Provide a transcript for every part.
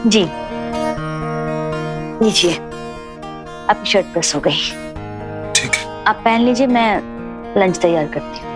जी लीजिए, आपकी shirt press हो गई। ठीक है। आप पहन लीजिए, मैं लंच तैयार करती हूँ।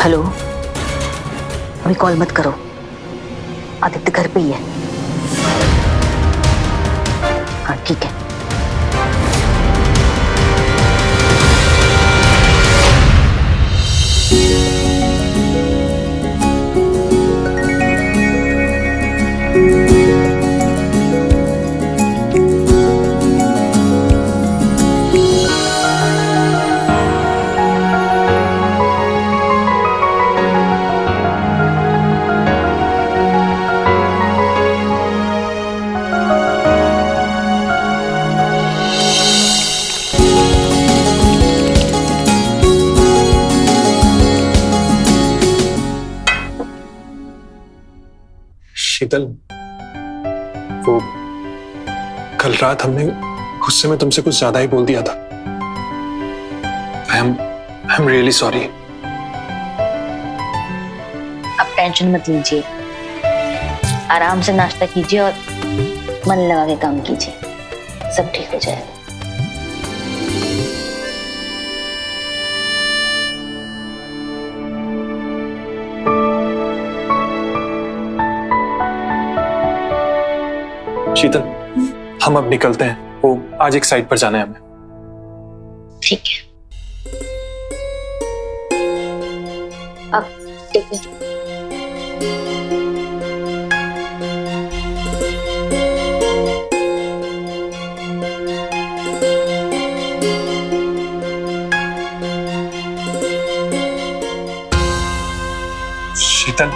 हेलो, अभी कॉल मत करो, आदित्य घर पे ही है। हाँ ठीक है। शीतल, वो कल रात हमने गुस्से में तुमसे कुछ ज्यादा ही बोल दिया था। आई एम रियली सॉरी। आप टेंशन मत लीजिए, आराम से नाश्ता कीजिए और मन लगा के काम कीजिए, सब ठीक हो जाएगा। शीतल, हम अब निकलते हैं, वो आज एक साइट पर जाना है हमें। ठीक है। अब ठीक है। शीतल,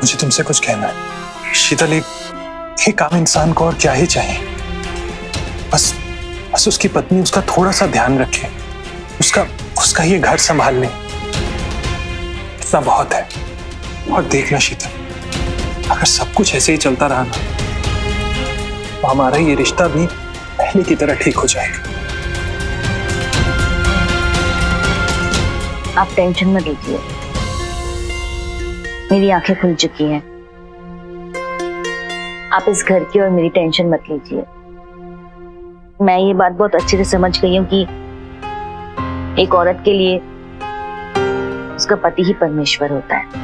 मुझे तुमसे कुछ कहना है। शीतल, एक आम इंसान को और क्या ही चाहिए। बस बस उसकी पत्नी उसका थोड़ा सा ध्यान रखे, उसका ये घर संभाल ले, इतना बहुत है। और देखना शीतल, अगर सब कुछ ऐसे ही चलता रहा ना, तो हमारा ये रिश्ता भी पहले की तरह ठीक हो जाएगा। आप टेंशन मत लीजिए, मेरी आंखें खुल चुकी हैं। आप इस घर की और मेरी टेंशन मत लीजिए। मैं ये बात बहुत अच्छे से समझ गई हूँ कि एक औरत के लिए उसका पति ही परमेश्वर होता है।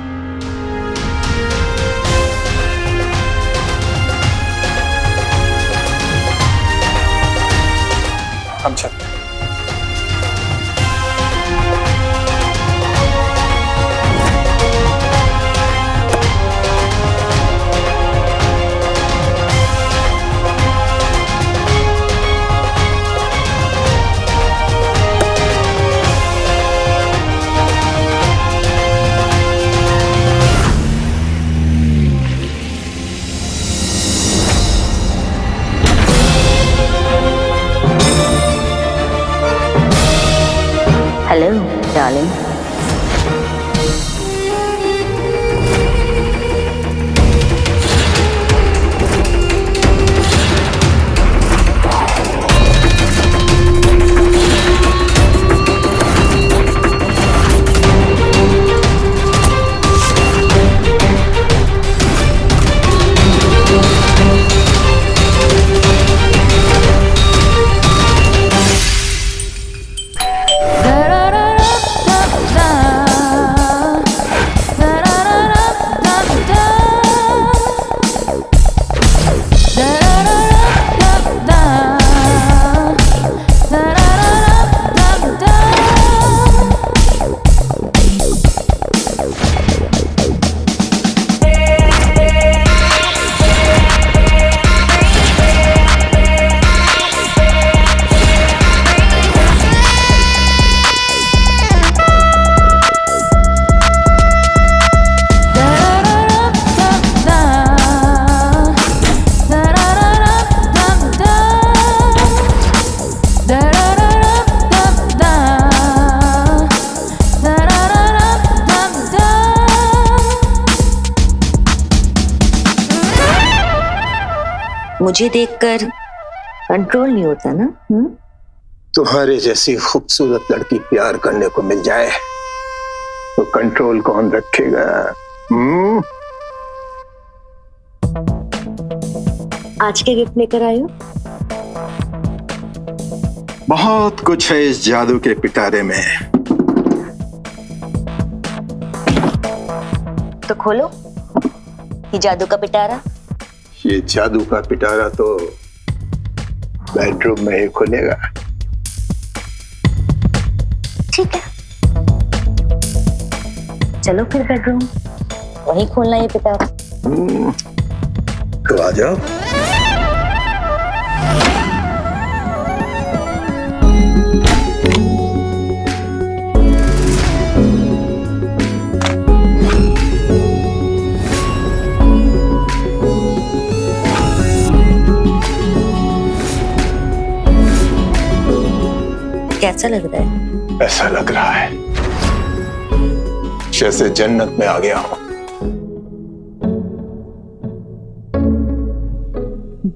हम चलते हैं। Hello darling. मुझे देखकर कंट्रोल नहीं होता ना? तुम्हारे जैसी खूबसूरत लड़की प्यार करने को मिल जाए तो कंट्रोल कौन रखेगा? आज के गिफ्ट लेकर आए हो? बहुत कुछ है इस जादू के पिटारे में। तो खोलो ये जादू का पिटारा। ये जादू का पिटारा तो बेडरूम में ही खुलेगा। ठीक है, चलो फिर बेडरूम, वहीं खोलना ये पिटारा। तो आ जाओ। कैसा लग रहा है? ऐसा लग रहा है जैसे जन्नत में आ गया हूं।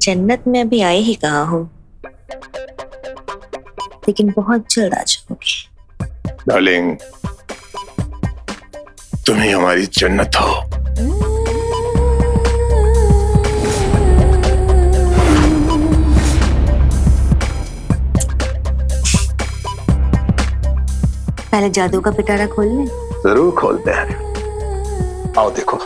जन्नत में अभी आए ही कहा हो, लेकिन बहुत जल्द आ जाओगे। डार्लिंग, तुम ही हमारी जन्नत हो। पहले जादू का पिटारा खोल लें। जरूर खोलते हैं, आओ देखो।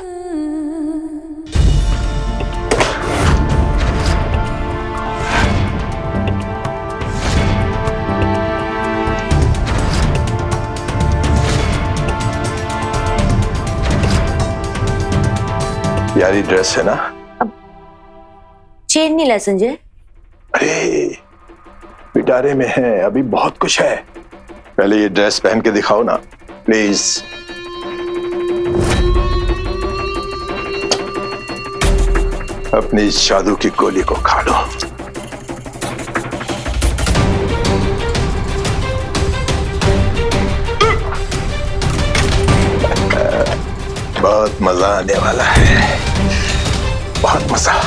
यारी ड्रेस है ना? अब चेन नहीं ला संजय। अरे पिटारे में है, अभी बहुत कुछ है। पहले ये ड्रेस पहन के दिखाओ ना प्लीज। अपनी इस जादू की गोली को खा लो। बहुत मजा आने वाला है, बहुत मजा।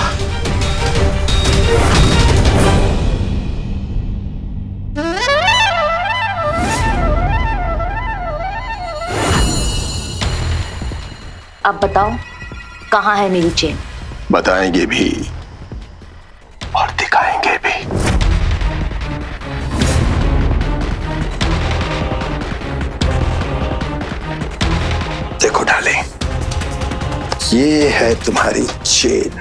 अब बताओ कहाँ है मेरी चेन? बताएंगे भी और दिखाएंगे भी। देखो डार्लिंग, ये है तुम्हारी चेन।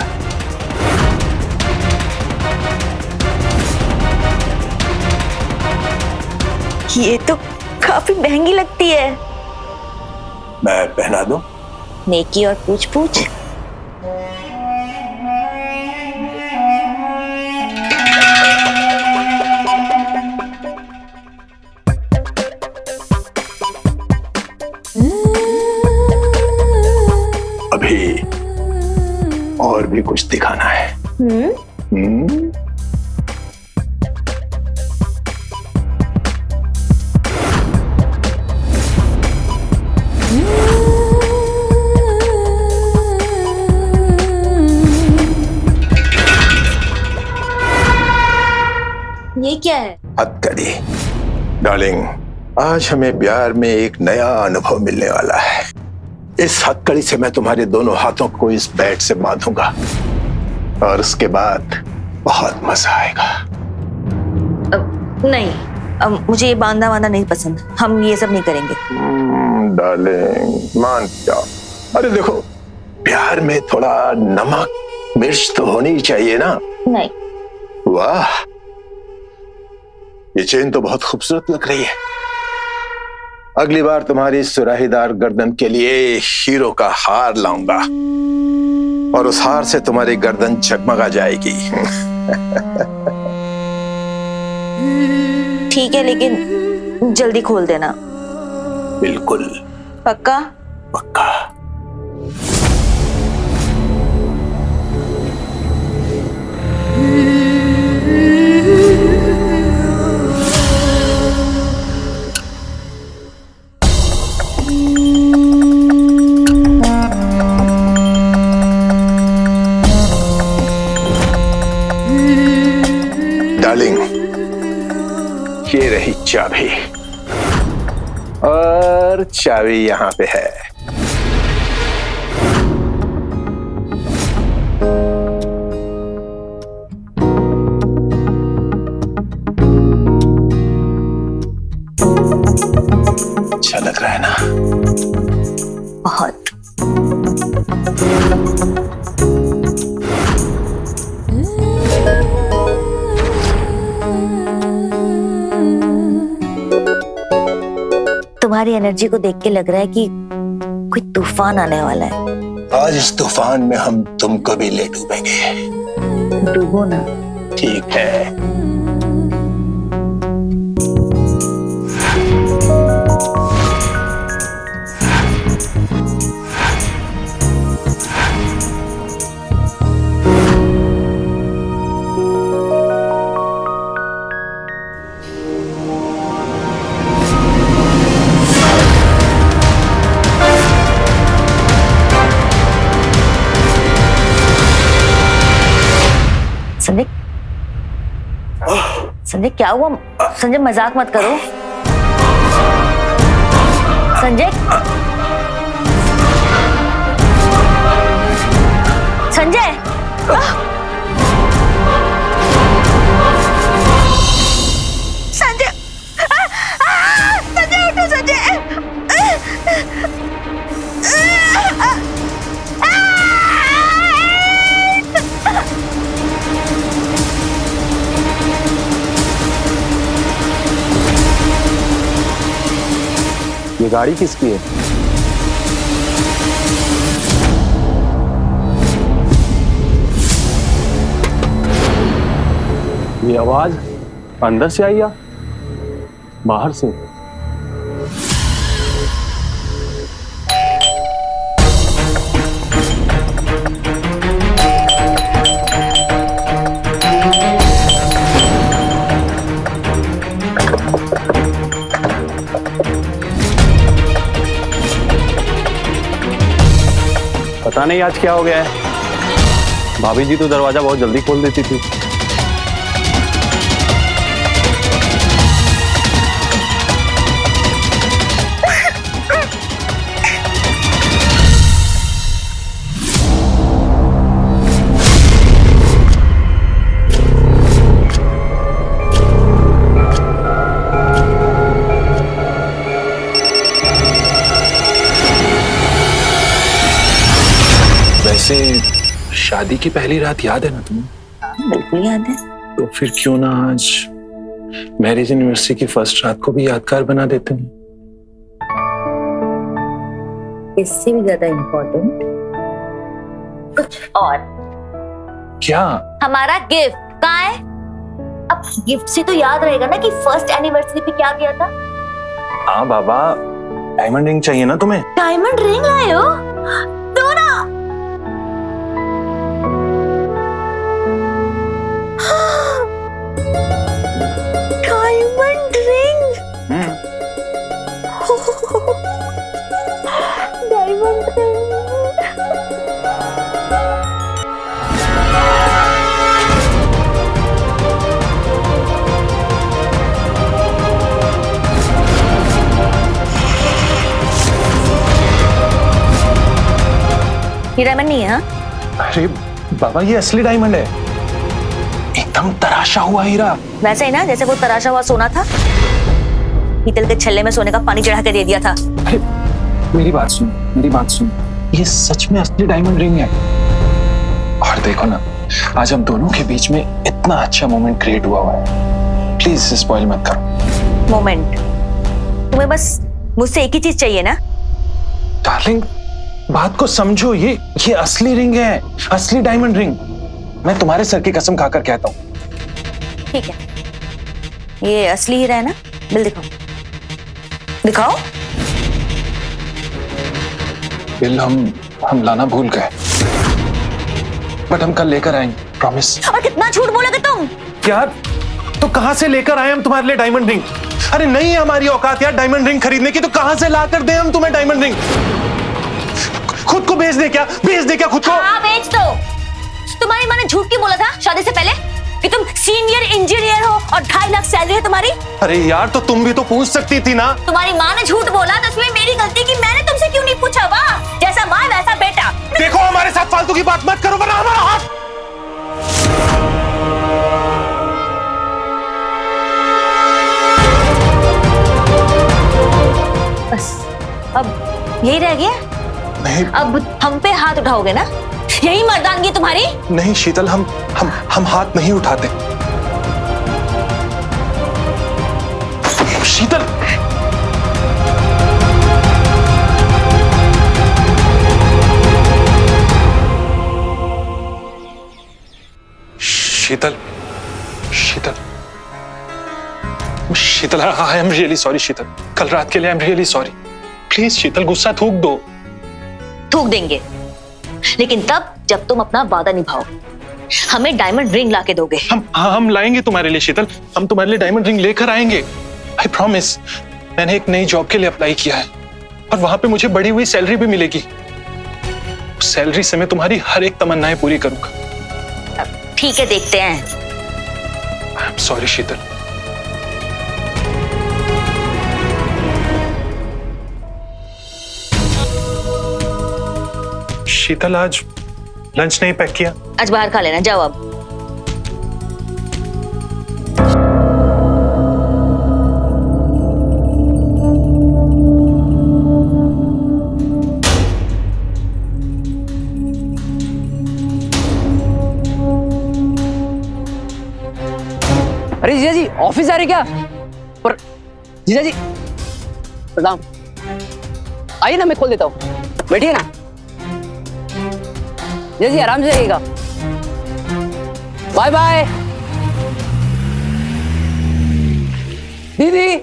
ये तो काफी महंगी लगती है। मैं पहना दूं? नेकी और पूछ पूछ। अभी और भी कुछ दिखाना है। ये क्या है? हथकड़ी। डार्लिंग, आज हमें प्यार में एक नया अनुभव मिलने वाला है। इस हथकड़ी से मैं तुम्हारे दोनों हाथों को इस बेड से बांधूंगा और उसके बाद बहुत मजा आएगा। नहीं, मुझे ये बांधा वांधा नहीं पसंद। हम ये सब नहीं करेंगे। डार्लिंग मान जाओ। अरे देखो, प्यार में थोड़ा नमक मिर्च तो होनी ही चाहिए ना? नहीं। वाह, ये चेन तो बहुत खूबसूरत लग रही है। अगली बार तुम्हारी सुराहीदार गर्दन के लिए हीरो का हार लाऊंगा और उस हार से तुम्हारी गर्दन जगमगा जाएगी। ठीक है, लेकिन जल्दी खोल देना। बिल्कुल। पक्का? पक्का। चाबी, और चाबी यहां पे है। अच्छा लग रहा है ना? बहुत। तुम्हारी एनर्जी को देख के लग रहा है कि कोई तूफान आने वाला है। आज इस तूफान में हम तुमको भी ले डूबेंगे। डूबो ना। ठीक है। संजय, संजय क्या हुआ? संजय मजाक मत करो। संजय, संजय, संजय, संजय उठो संजय। ये गाड़ी किसकी है? ये आवाज अंदर से आई या बाहर से? पता नहीं आज क्या हो गया है। भाभी जी तो दरवाजा बहुत जल्दी खोल देती थी। वैसे शादी की पहली रात याद है ना तुम्हें? बिल्कुल याद है। तो फिर क्यों ना आज मैरिज एनिवर्सरी की फर्स्ट रात को भी यादगार बना देते हैं। इससे भी ज्यादा इम्पोर्टेंट कुछ और। क्या? हमारा गिफ्ट कहाँ है? अब गिफ्ट से तो याद रहेगा ना कि फर्स्ट एनिवर्सरी पे क्या किया था। हाँ बाबा, डायमंड रिंग चाहिए ना तुम्हें? डायमंड रिंग लाए हो? दो ना। Diamond ring. Diamond ring. ये डायमंड नहीं है? हाँ? अरे बाबा, ये असली डायमंड है, एकदम तराशा हुआ हीरा। वैसे ही ना जैसे वो तराशा हुआ सोना था। पीतल के छल्ले में सोने का पानी चढ़ा के दे दिया था। अरे मेरी बात सुन, मेरी बात सुन, ये सच में असली डायमंड रिंग है। और देखो ना, आज हम दोनों के बीच में इतना अच्छा मोमेंट क्रिएट हुआ है। प्लीज स्पॉइल मत करो। मोमेंट? तुम्हें बस मुझसे एक ही चीज चाहिए ना? डार्लिंग, बात को समझो, ये असली रिंग है, असली डायमंड रिंग। मैं तुम्हारे सर की कसम खाकर कहता हूँ। ठीक है, ये असली हीरा है ना? बिल दिखाओ, दिखाओ। बिल हम लाना भूल गए, बट हम कल लेकर आएंगे, प्रॉमिस। और कितना झूठ बोलोगे तुम? यार, तो कहां से लेकर आए हम तुम्हारे लिए डायमंड रिंग? अरे नहीं है हमारी औकात यार डायमंड रिंग खरीदने की, तो कहां से ला कर दे हम तुम्हें डायमंड रिंग? खुद को बेच दे क्या? बेच दे क्या खुद को? हाँ बेच दो। तुम्हारी माँ ने झूठ क्यों बोला था शादी से पहले? कि तुम सीनियर इंजीनियर हो और 2.5 लाख सैलरी है तुम्हारी? अरे यार, तो तुम भी तो पूछ सकती थी ना। तुम्हारी माँ ने झूठ बोला तो उसमें मेरी गलती कि मैंने तुमसे क्यों नहीं पूछा? वाह, जैसा माँ वैसा बेटा। देखो, हमारे साथ फालतू की बात मत करो वरना हमारा हाथ। बस अब यही रह गया? नहीं अब हम पे हाथ उठाओगे ना? यही मर्दानगी तुम्हारी? नहीं शीतल, हम हाथ नहीं उठाते। Sheetal, Sheetal, Sheetal, Sheetal, I am really sorry Sheetal. कल रात के लिए I am really sorry. Please Sheetal, गुस्सा थूक दो। थूक देंगे, लेकिन तब जब तुम अपना वादा निभाओ, हमें डायमंड रिंग लाके दोगे। हम लाएंगे तुम्हारे लिए शीतल, हम तुम्हारे लिए डायमंड रिंग लेकर आएंगे। I promise. मैंने एक नई जॉब के लिए अप्लाई किया है और वहां पे मुझे बढ़ी हुई सैलरी भी मिलेगी। उस सैलरी से मैं तुम्हारी हर एक तमन्नाएं पूरी करूंगा। ठीक है, देखते हैं। आई एम सॉरी शीतल। शीतल, आज लंच नहीं पैक किया? आज बाहर खा लेना, जाओ अब। अरे जीजा जी, ऑफिस आ रहे क्या? पर जीजा जी प्रणाम। आइए ना, मैं खोल देता हूँ, बैठिए ना। जीजा जी आराम से जाइएगा। Bye bye. दीदी।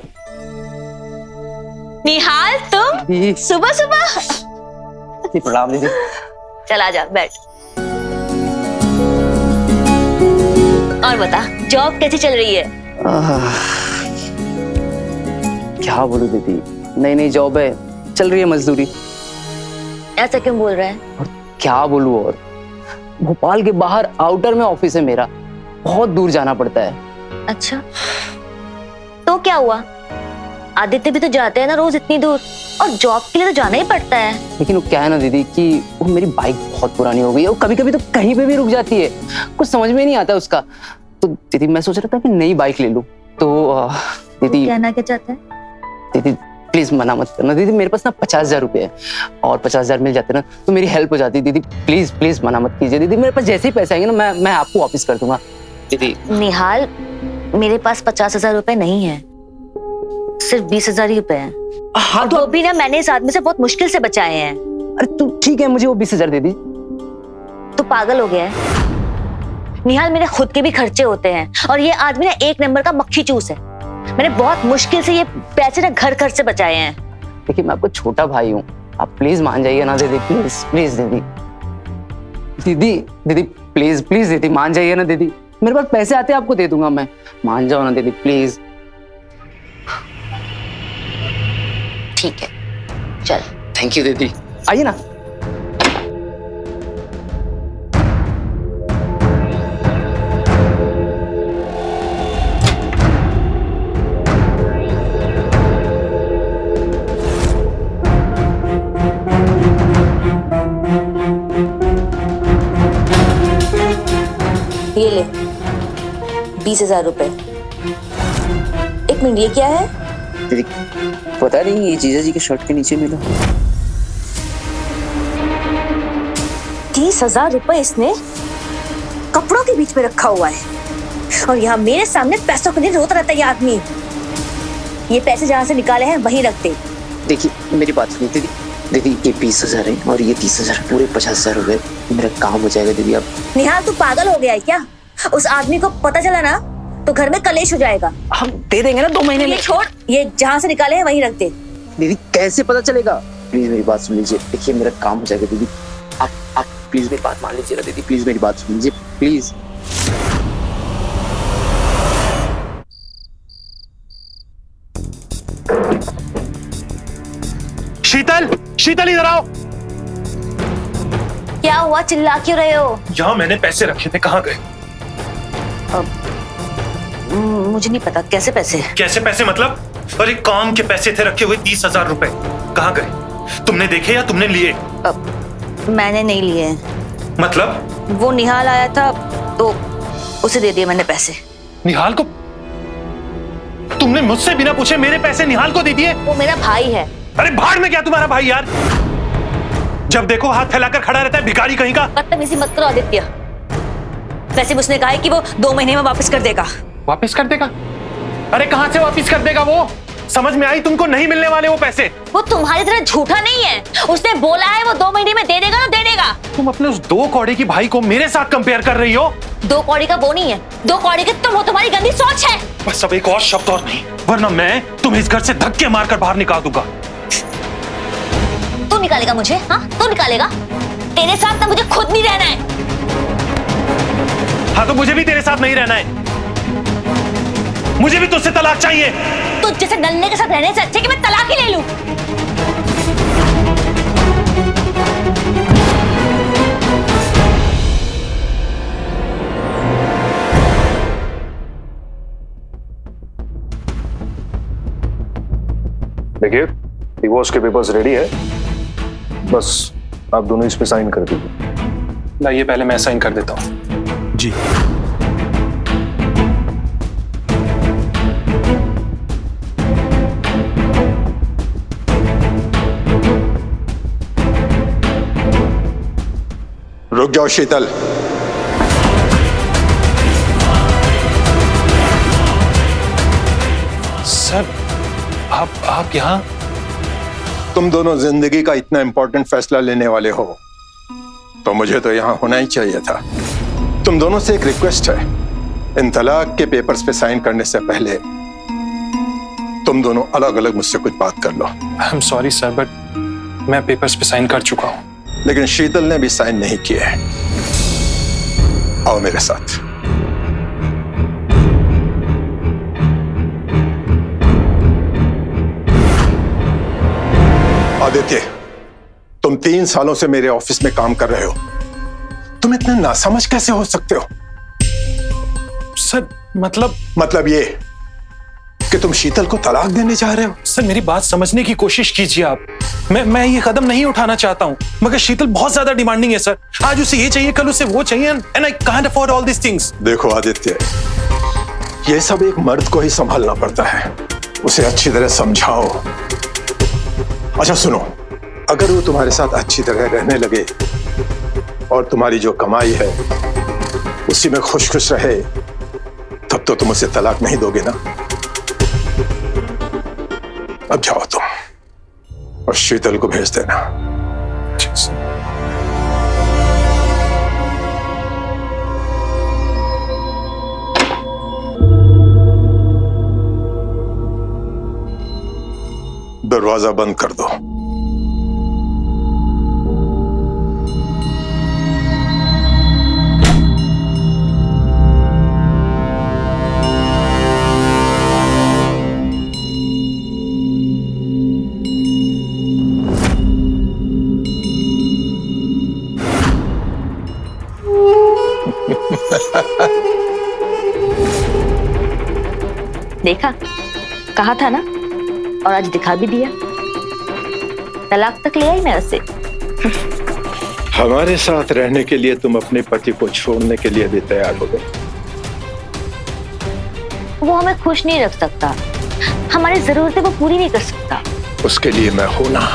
निहाल, तुम दीदी सुबह सुबह? प्रणाम दीदी। चल आजा, बैठ। और बता, जॉब कैसी चल रही है? क्या बोलूं दीदी, नई नई जॉब है, चल रही है मजदूरी। ऐसा क्यों बोल रहा है? और क्या बोलूं, और भोपाल के बाहर आउटर में ऑफिस है मेरा, बहुत दूर जाना पड़ता है। अच्छा, तो क्या हुआ? आदित्य भी तो जाते हैं ना रोज इतनी दूर, और जॉब के लिए तो जाना ही पड़ता है। लेकिन वो क्या है ना दीदी कि वो मेरी बाइक बहुत पुरानी हो गई है, वो कभी कभी तो कहीं पे भी रुक जाती है, कुछ समझ में नहीं आता उसका। तो दीदी मैं सोच रहा था कि नई बाइक ले लूं। तो दीदी कहना क्या चाहते हैं? दीदी प्लीज मना मत करना दीदी, मेरे पास ना 50,000 रुपए है, और 50,000 मिल जाते ना तो मेरी हेल्प हो जाती। दीदी प्लीज प्लीज मना मत कीजिए दीदी, मेरे पास जैसे ही पैसे आएंगे ना मैं आपको वापस कर दूंगा दीदी। निहाल, मेरे पास 50,000 रुपए नहीं है, सिर्फ 20,000 ही रुपए हैं। हाँ तो भी ना मैंने इस आदमी से बहुत मुश्किल से बचाए हैं। अरे तू ठीक है, मुझे वो 20,000 दे दी। तो पागल हो गया है? निहाल, मेरे खुद के भी खर्चे होते हैं, और ये आदमी ना एक नंबर का मक्खी चूस है। मैंने बहुत मुश्किल से ये पैसे ना घर खर्च से बचाए हैं। देखिए मैं आपको छोटा भाई हूँ, आप प्लीज मान जाइए ना दीदी, प्लीज प्लीज दीदी। दीदी दीदी प्लीज प्लीज दीदी मान जाइए ना दीदी, मेरे पास पैसे आते आपको दे दूंगा मैं, मान जाओ ना दीदी प्लीज। ठीक है, चल। थैंक यू दीदी, आइए ना। ये ले 20,000 रुपए। एक मिनट, ये क्या है? दीदी पता नहीं, ये जीजा जी के शर्ट के नीचे मिला। 30,000 रुपए इसने कपड़ों के बीच में रखा हुआ है, और यहाँ मेरे सामने पैसों के लिए रोता रहता है ये आदमी। ये पैसे जहाँ से निकाले हैं वहीं रख दे। देखिए मेरी बात सुनिए दीदी, दीदी ये 20,000 है और ये 30,000, पूरे 50,000 रुपए मेरा काम हो जाएगा दीदी। अब निहाल, तू पागल हो गया है क्या? उस आदमी को पता चला ना तो घर में कलेश हो जाएगा। हम दे देंगे ना 2 महीने में। ये छोड़, ये जहाँ से निकाले हैं वहीं रख दे। दीदी कैसे पता चलेगा? प्लीज मेरी बात सुन लीजिए, देखिए मेरा काम हो जाएगा दीदी, आप प्लीज मेरी बात मान लीजिए ना दीदी, प्लीज मेरी बात सुन लीजिए प्लीज। शीतल, शीतल इधर आओ। क्या हुआ, चिल्ला क्यों रहे हो? यहाँ मैंने पैसे रखे थे, कहाँ गए? मुझे नहीं पता कैसे पैसे। कैसे पैसे मतलब? अरे काम के पैसे थे रखे हुए 30,000 रुपए, कहाँ गए? तुमने देखे या तुमने लिए? मैंने नहीं लिए। मतलब? वो निहाल आया था तो उसे दे दिए मैंने पैसे। निहाल को? तुमने मुझसे बिना पूछे मेरे पैसे निहाल को दे दिए? वो मेरा भाई है। अरे भाड़ में क्या तुम्हारा भाई यार? जब देखो हाथ फैलाकर खड़ा रहता है भिखारी कहीं का। बदतमीजी मत करो आदित्य। वैसे भी उसने कहा है कि वो 2 महीने में वापस कर देगा। वापस कर देगा? अरे कहां से वापस कर देगा वो? समझ में आई तुमको? नहीं मिलने वाले वो पैसे। वो तुम्हारी तरह झूठा नहीं है। उसने बोला है वो 2 महीने में दे देगा तो दे देगा। तुम अपने उस 2 कौड़े की भाई को मेरे साथ कंपेयर कर रही हो? 2 कौड़ी का वो नहीं है, 2 कौड़ी के तुम हो। तुम्हारी गंदी सोच है। बस अब एक और शब्द और नहीं, वरना मैं तुम्हें इस घर से धक्के मारकर बाहर निकाल दूंगा। तू निकालेगा मुझे? हाँ, तू निकालेगा? तेरे साथ ना मुझे खुद नहीं रहना है। हाँ तो मुझे भी तेरे साथ नहीं रहना है। मुझे भी तुझसे तलाक चाहिए। तुझ जैसे नल्ले के साथ रहने से अच्छा कि मैं तलाक ही ले लूं। देखिए, डिवोर्स के पेपर्स रेडी है, बस आप दोनों इस पे साइन कर दीजिए। लाइए पहले मैं साइन कर देता हूँ। जी। रुक जाओ शीतल। सर, आप यहाँ? तुम दोनों जिंदगी का इतना इंपॉर्टेंट फैसला लेने वाले हो तो मुझे तो यहाँ होना ही चाहिए था। तुम दोनों से एक रिक्वेस्ट है, इन तलाक के पेपर्स पे साइन करने से पहले तुम दोनों अलग अलग मुझसे कुछ बात कर लो। I am sorry sir, but मैं पेपर्स पे साइन कर चुका हूँ। लेकिन शीतल ने भी साइन नहीं किए हैं। आओ मेरे साथ। आदित्य, तुम 3 सालों से मेरे ऑफिस में काम कर रहे हो। तुम इतने नासमझ कैसे हो सकते हो? सर मतलब ये कि तुम शीतल को तलाक देने जा रहे हो? सर मेरी बात समझने की कोशिश कीजिए आप। मैं ये कदम नहीं उठाना चाहता हूँ, मगर शीतल बहुत ज्यादा डिमांडिंग है सर। आज उसे ये चाहिए, कल उसे वो चाहिए, and I can't afford all this things. देखो आदित्य, ये सब एक मर्द को ही संभालना पड़ता है। उसे अच्छी तरह समझाओ। अच्छा सुनो, अगर वो तुम्हारे साथ अच्छी तरह रहने लगे और तुम्हारी जो कमाई है उसी में खुश खुश रहे, तब तो तुम उसे तलाक नहीं दोगे ना? अब जाओ तुम और शीतल को भेज देना। दरवाजा बंद कर दो। देखा, कहा था ना, और आज दिखा भी दिया। तलाक तक ले आई मैं उससे। हमारे साथ रहने के लिए तुम अपने पति को छोड़ने के लिए भी तैयार हो गए। वो हमें खुश नहीं रख सकता, हमारी जरूरतें वो पूरी नहीं कर सकता। उसके लिए मैं हूं ना।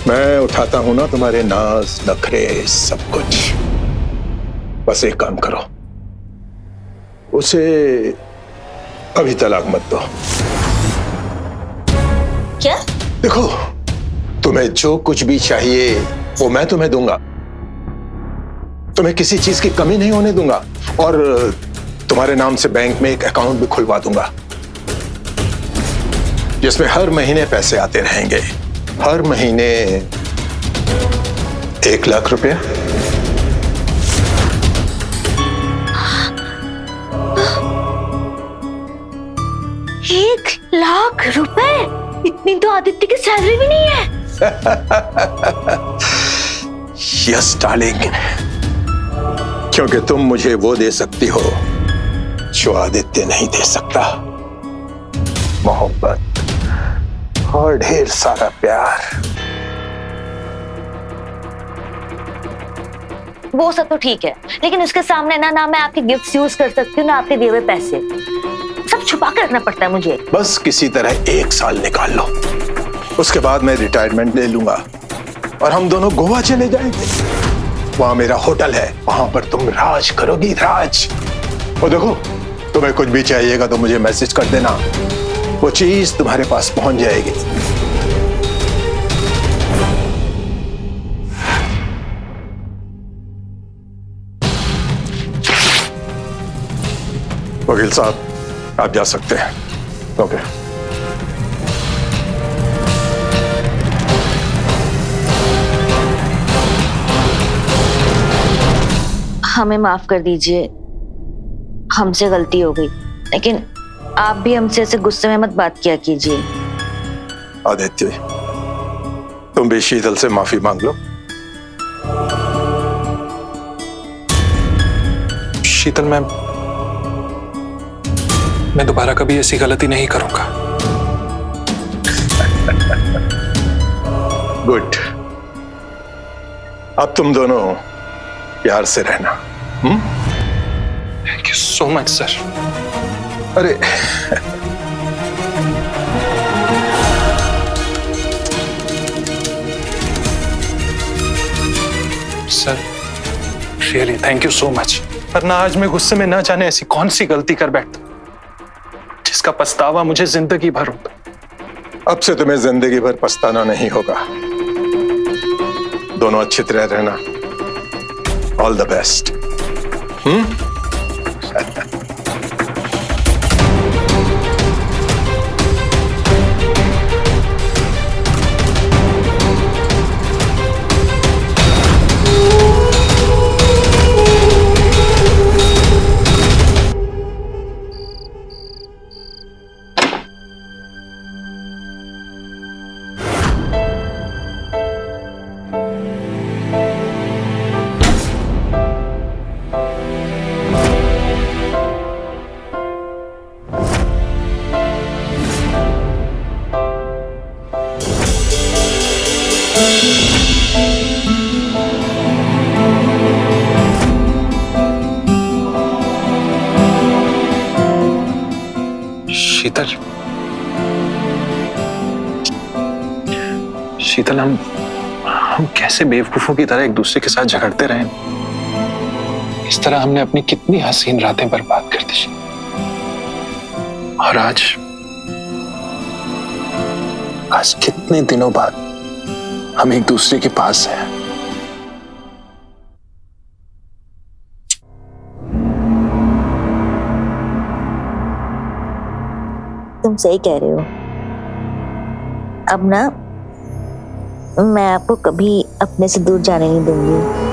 मैं उठाता हूं ना तुम्हारे नाज नखरे सब कुछ। बस एक काम करो, उसे अभी तलाक मत दो। क्या? देखो, तुम्हें जो कुछ भी चाहिए वो मैं तुम्हें दूंगा। तुम्हें किसी चीज की कमी नहीं होने दूंगा, और तुम्हारे नाम से बैंक में एक अकाउंट भी खुलवा दूंगा जिसमें हर महीने पैसे आते रहेंगे। हर महीने 1 लाख रुपया। ₹1,00,000? इतनी तो आदित्य की सैलरी भी नहीं है। यस डार्लिंग, क्योंकि तुम मुझे वो दे सकती हो जो आदित्य नहीं दे सकता, मोहब्बत और ढेर सारा प्यार। वो सब तो ठीक है, लेकिन उसके सामने ना मैं आपके गिफ्ट्स यूज कर सकती हूँ, ना आपके दिए हुए पैसे। सब छुपा कर रखना पड़ता है मुझे। बस किसी तरह 1 साल निकाल लो, उसके बाद मैं रिटायरमेंट ले लूंगा और हम दोनों गोवा चले जाएंगे। वहां मेरा होटल है, वहां पर तुम राज करोगी, राज। और देखो, तुम्हें कुछ भी चाहिएगा तो मुझे मैसेज कर देना, वो चीज तुम्हारे पास पहुंच जाएगी। वकील साहब, आप जा सकते हैं। ओके। हमें माफ कर दीजिए, हमसे गलती हो गई, लेकिन आप भी हमसे ऐसे गुस्से में मत बात किया कीजिए। आदित्य, तुम भी शीतल से माफी मांग लो। शीतल, मैं दोबारा कभी ऐसी गलती नहीं करूंगा। गुड। अब तुम दोनों प्यार से रहना। Thank you so much sir. अरे sir, really thank you so much. वरना आज मैं गुस्से में ना जाने ऐसी कौन सी गलती कर बैठता जिसका पछतावा मुझे जिंदगी भर होता। अब से तुम्हें जिंदगी भर पछताना नहीं होगा। दोनों अच्छी तरह रहना। All the best. Sheetal, Sheetal, हम कैसे बेवकूफों की तरह एक दूसरे के साथ झगड़ते रहे। इस तरह हमने अपनी कितनी हसीन रातें बर्बाद कर दी। और आज कितने दिनों बाद हम एक दूसरे के पास हैं। तुम सही कह रहे हो। अब ना मैं आपको कभी अपने से दूर जाने नहीं दूंगी।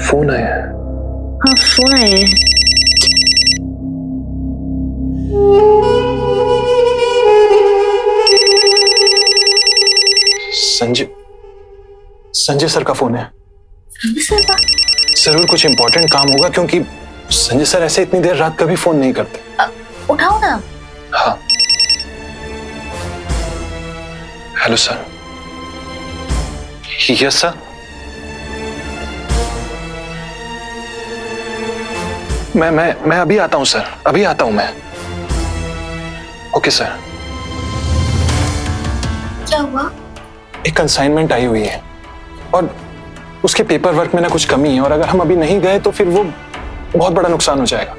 फोन आया। हाँ, फोन आया है। संजय सर का फोन है। संजय सर का? जरूर कुछ इंपॉर्टेंट काम होगा, क्योंकि संजय सर ऐसे इतनी देर रात कभी फोन नहीं करते। उठाओ ना। हाँ। Hello sir. Yes sir. मैं अभी आता हूं सर, अभी आता हूं मैं। Okay sir. क्या हुआ? एक कंसाइनमेंट आई हुई है और उसके पेपर वर्क में ना कुछ कमी है, और अगर हम अभी नहीं गए तो फिर वो बहुत बड़ा नुकसान हो जाएगा।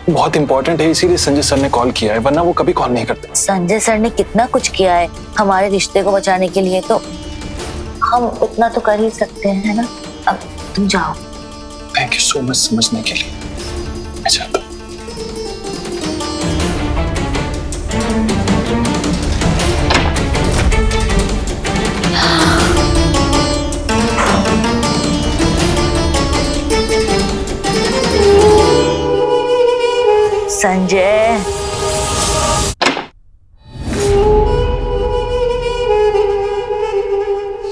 बहुत इंपॉर्टेंट है, इसीलिए संजय सर ने कॉल किया है, वरना वो कभी कॉल नहीं करते। संजय सर ने कितना कुछ किया है हमारे रिश्ते को बचाने के लिए, तो हम इतना तो कर ही सकते हैं, है ना? अब तुम जाओ। थैंक यू सो मच समझने के लिए। मैं जाता हूं। संजय,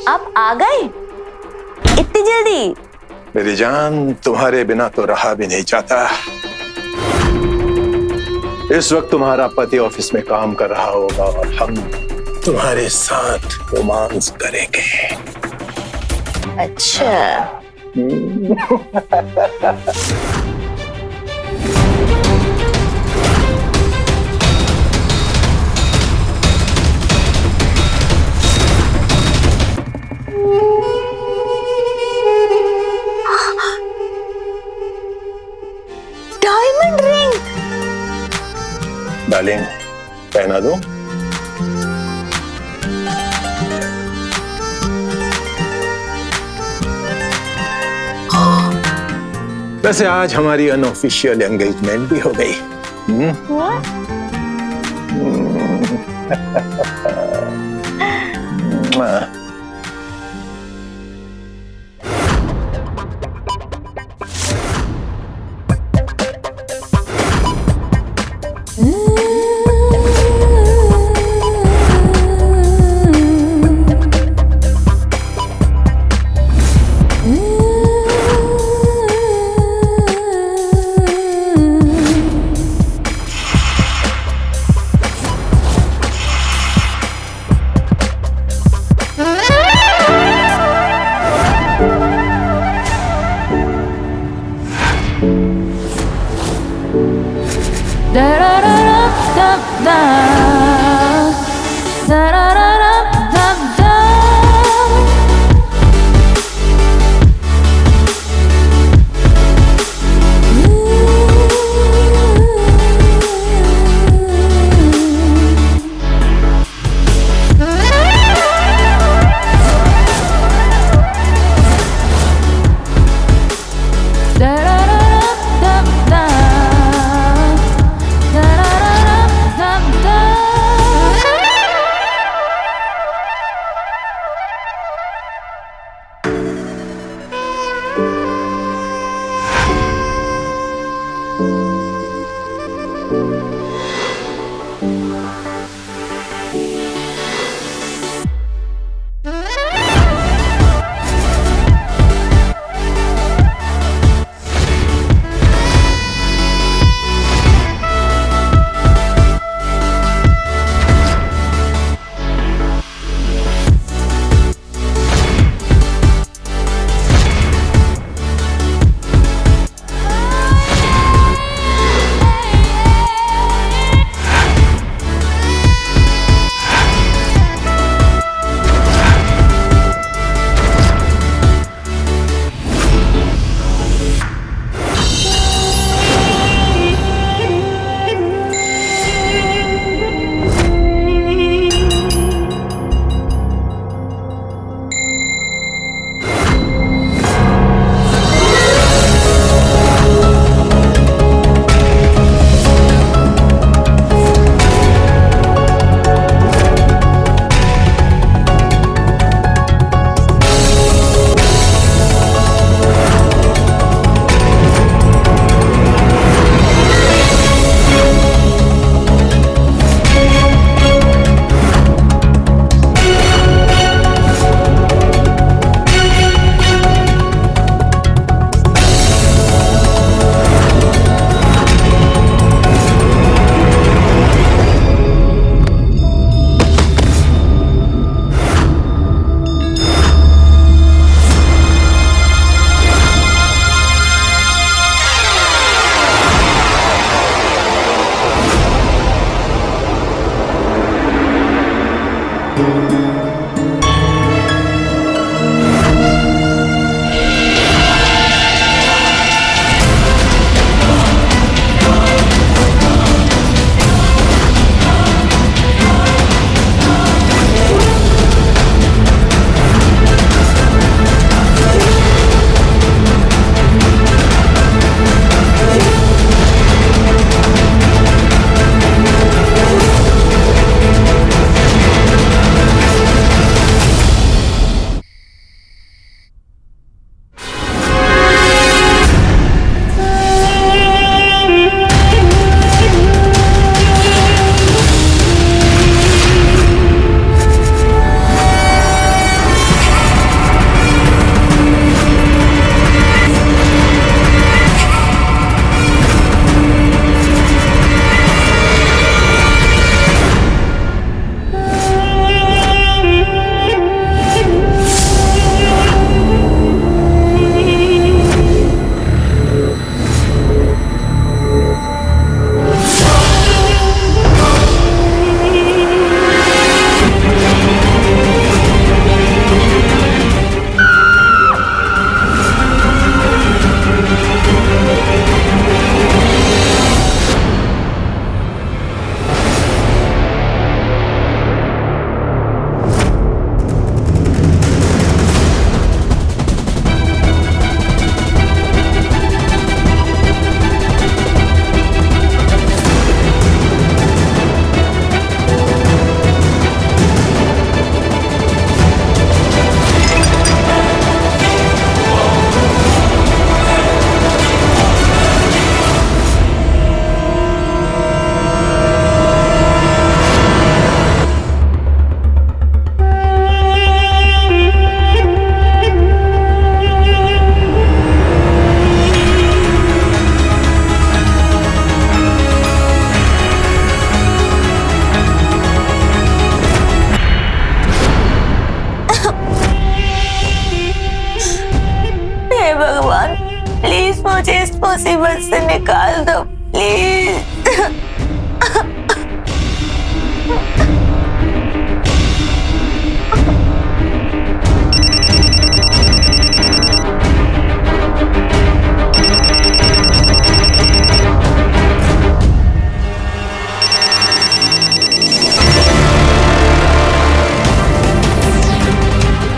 आप आ गए इतनी जल्दी? मेरी जान, तुम्हारे बिना तो रहा भी नहीं जाता। इस वक्त तुम्हारा पति ऑफिस में काम कर रहा होगा और हम तुम्हारे साथ रोमांस करेंगे। अच्छा। Diamond ring. डार्लिंग, पहना दो। वैसे आज हमारी अनऑफिशियल एंगेजमेंट भी हो गई। Da मुसीबत से निकाल दो प्लीज।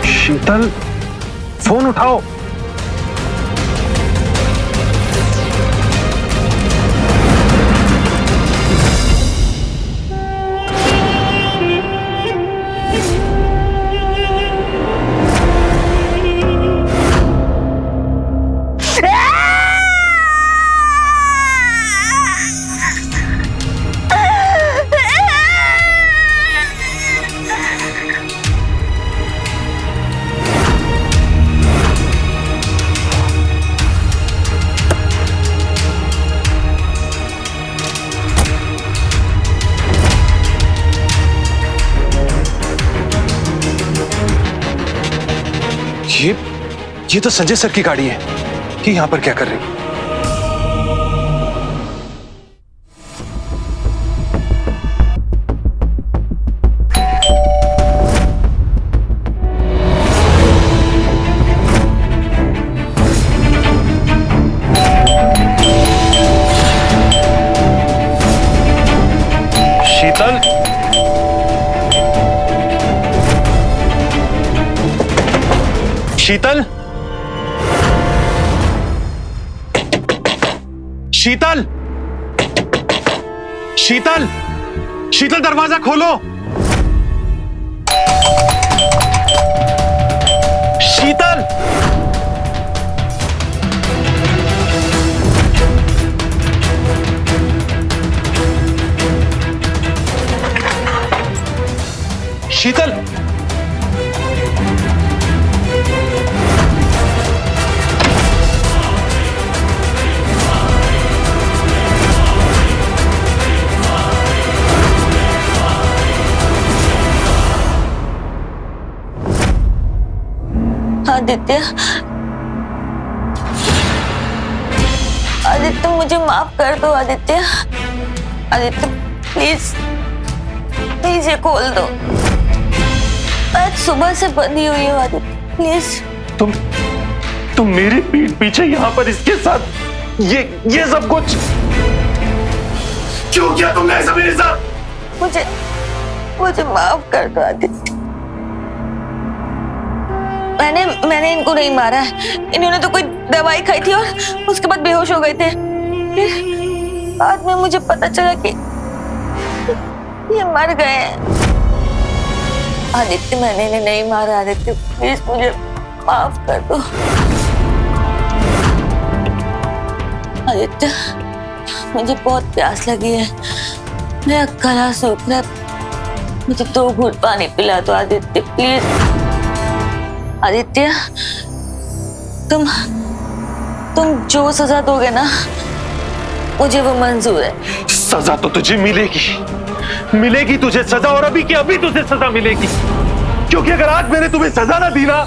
शीतल, फोन उठाओ। ये तो संजय सर की गाड़ी है। ये यहां पर क्या कर रही है? शीतल, शीतल, शीतल, शीतल, शीतल, दरवाजा खोलो। शीतल, शीतल, आदित्य, आदित्य मुझे माफ कर दो। आदित्य, आदित्य प्लीज, प्लीज ये खोल दो। आज सुबह से बंधी हुई हूँ आदित्य, प्लीज। तुम मेरी पीठ पीछे यहां पर इसके साथ ये सब कुछ क्यों किया तुमने ऐसा मेरे साथ? मुझे माफ कर दो आदित्य। मैंने इनको नहीं मारा है। इन्होंने तो कोई दवाई खाई थी और उसके बाद बेहोश हो गए थे। फिर बाद में मुझे पता चला कि ये मर गए हैं। आदित्य, मैंने इन्हें नहीं मारा। आदित्य प्लीज मुझे माफ कर दो। आदित्य, मुझे बहुत प्यास लगी है। मेरा गला सूख रहा है। मुझे 2 घूंट पानी पिला दो आदित्य, प्लीज। आदित्य, तुम जो सजा दोगे ना, मुझे वो मंजूर है। सजा तो तुझे मिलेगी तुझे सजा, और अभी की अभी तुझे सजा मिलेगी। क्योंकि अगर आज मैंने तुम्हें सजा ना दी ना,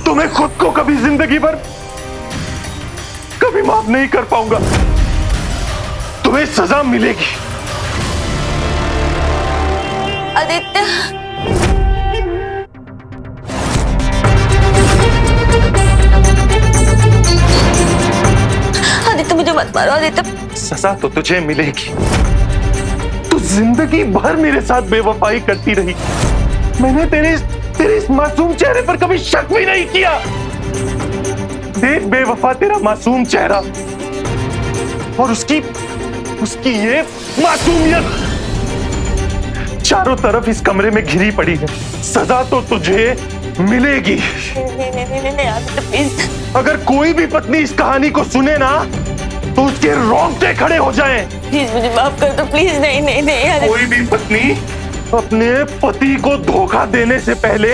तो मैं खुद को कभी जिंदगी भर कभी माफ नहीं कर पाऊंगा। तुम्हें सजा मिलेगी। आदित्य, आदित्य मुझे मत मारो। आदित्य, सजा तो तुझे मिलेगी। तू जिंदगी भर मेरे साथ बेवफाई करती रही। मैंने तेरे इस मासूम चेहरे पर कभी शक भी नहीं किया। देख बेवफा तेरा मासूम चेहरा और उसकी ये मासूमियत चारों तरफ इस कमरे में घिरी पड़ी है। सजा तो तुझे मिलेगी। नहीं आदित्य प्लीज। अगर कोई भी पत्नी इस कहानी को सुने ना, तो उसके रोंगटे खड़े हो जाएं। प्लीज मुझे माफ कर दो, प्लीज। नहीं कोई भी पत्नी अपने पति को धोखा देने से पहले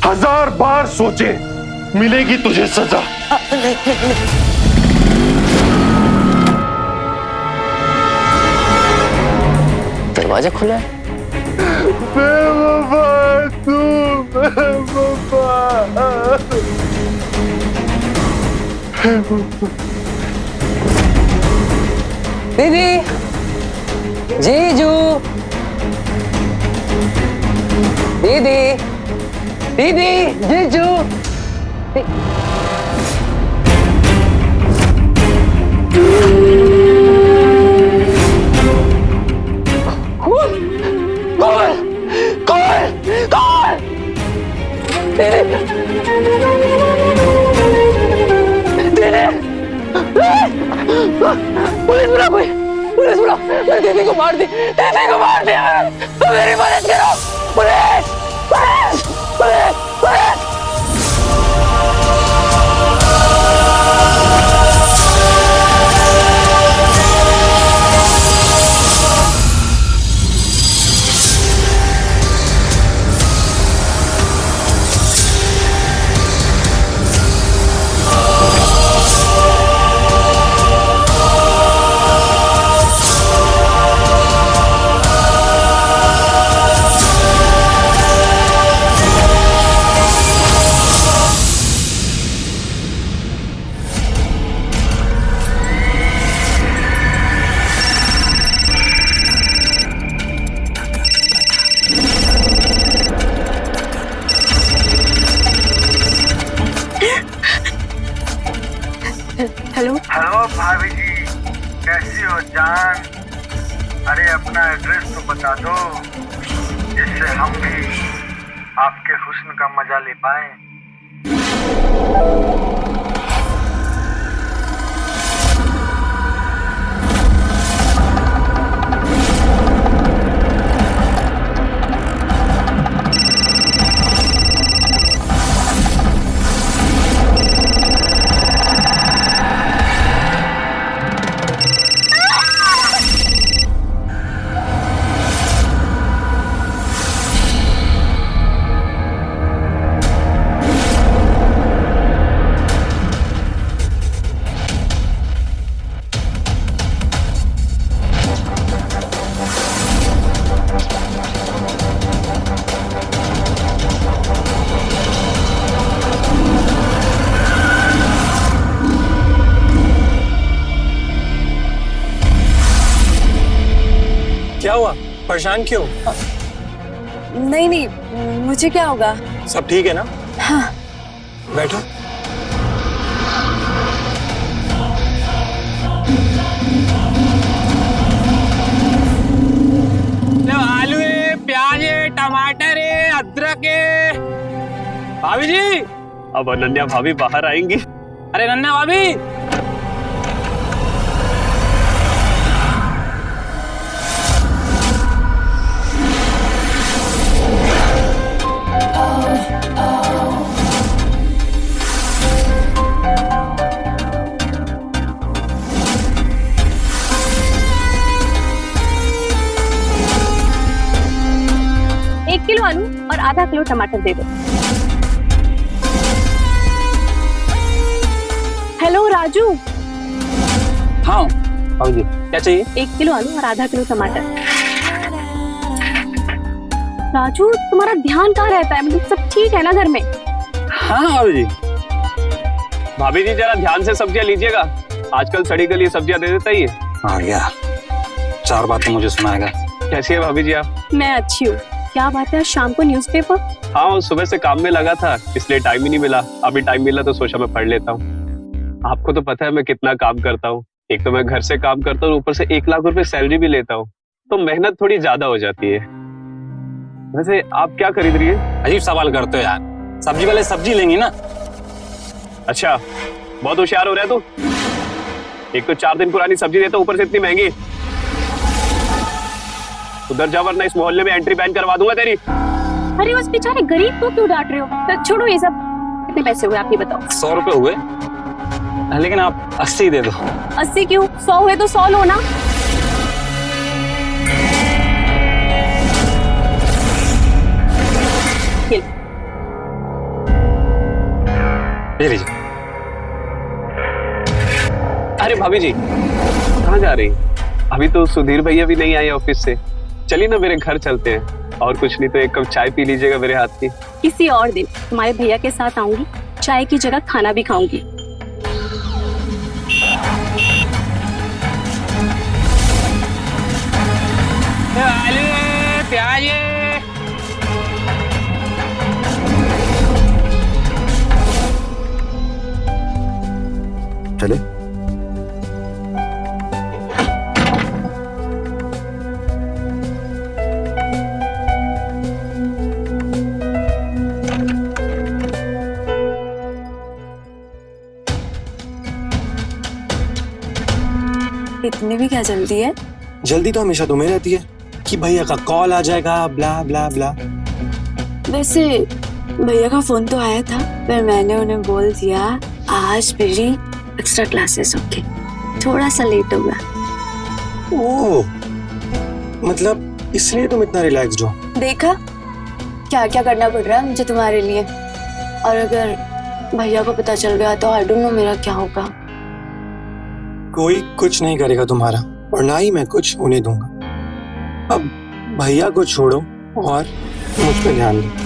1000 बार सोचे। मिलेगी तुझे सजा। दरवाजा खुला है। बेवफा तू, बेवफा। दीदी, जीजू, दीदी, दीदी, जीजू। पुलिस बुला, कोई पुलिस बुला, मेरी दीदी को मार दी, दीदी को मार दिया, तो मेरी मदद करो, police, police, police, police. Hello भाभी जी, कैसी हो जान? अरे अपना एड्रेस तो बता दो, जिससे हम भी आपके हुस्न का मजा ले पाए। क्या हुआ? परेशान क्यों? नहीं नहीं, मुझे क्या होगा? सब ठीक है ना? हाँ। बैठो। आलू है, प्याज है, टमाटर है, अदरक है। भाभी जी, अब अनन्या भाभी बाहर आएंगी। अरे अनन्या भाभी, किलो आलू और आधा किलो टमाटर दे दो। हेलो राजू। हाँ भाभी जी, क्या चाहिए? 1 किलो आलू और आधा किलो टमाटर। राजू, तुम्हारा ध्यान कहाँ रहता है? मतलब सब ठीक है ना घर में? हाँ भाभी जी। भाभी जी जरा ध्यान से सब्जियां लीजिएगा, आजकल सड़ी गली सब्जियां दे देता ही है। आ गया, 4 बातें मुझे सुनाएगा। कैसी है भाभी जी आप? मैं अच्छी हूँ। क्या बात है, शाम को न्यूज़पेपर? हाँ, सुबह से काम में लगा था, इसलिए टाइम ही नहीं मिला। अभी टाइम मिला तो सोचा मैं पढ़ लेता हूँ। आपको तो पता है मैं कितना काम करता हूँ। एक तो मैं घर से काम करता हूँ, ऊपर से 1 लाख रुपए सैलरी भी लेता हूँ, तो मेहनत थोड़ी ज्यादा हो जाती है। वैसे आप क्या खरीद रही है? अजीब सवाल करते हो यार, सब्जी वाले सब्जी लेंगी ना। अच्छा, बहुत होशियार हो रहा है तू। एक तो 4 दिन पुरानी सब्जी देता, ऊपर से इतनी महंगी। उधर जा, वरना इस मोहल्ले में एंट्री बैन करवा दूंगा तेरी। अरे उस बेचारे गरीब को क्यों डांट रहे हो? तो छोड़ो ये सब। कितने पैसे हुए आप ये बताओ? 100 रुपए हुए, लेकिन आप 80 दे दो। 80 क्यों? 100 हुए तो 100 लो ना। ये लीजिए। अरे भाभी जी, कहाँ जा रही? अभी तो सुधीर भैया भी नहीं आए ऑफिस से। चलिए ना मेरे घर चलते हैं, और कुछ नहीं तो 1 कप चाय पी लीजिएगा मेरे हाथ की। किसी और दिन तुम्हारे भैया के साथ आऊंगी, चाय की जगह खाना भी खाऊंगी। चले इतनी भी क्या जल्दी है? जल्दी तो हमेशा तुम्हें रहती है कि भैया का कॉल आ जाएगा, ब्ला ब्ला ब्ला। वैसे भैया का फोन तो आया था, पर मैंने उन्हें बोल दिया आज मेरी एक्स्ट्रा क्लासेस होंगी, थोड़ा सा लेट होगा। ओह, मतलब इसलिए तुम इतना रिलैक्स्ड हो? देखा क्या क्या करना पड़ रहा है मुझे तुम्हारे लिए, और अगर भैया को पता चल गया तो आई डोंट नो मेरा क्या होगा। कोई कुछ नहीं करेगा तुम्हारा, और ना ही मैं कुछ होने दूंगा। अब भैया को छोड़ो और मुझ पे ध्यान दो।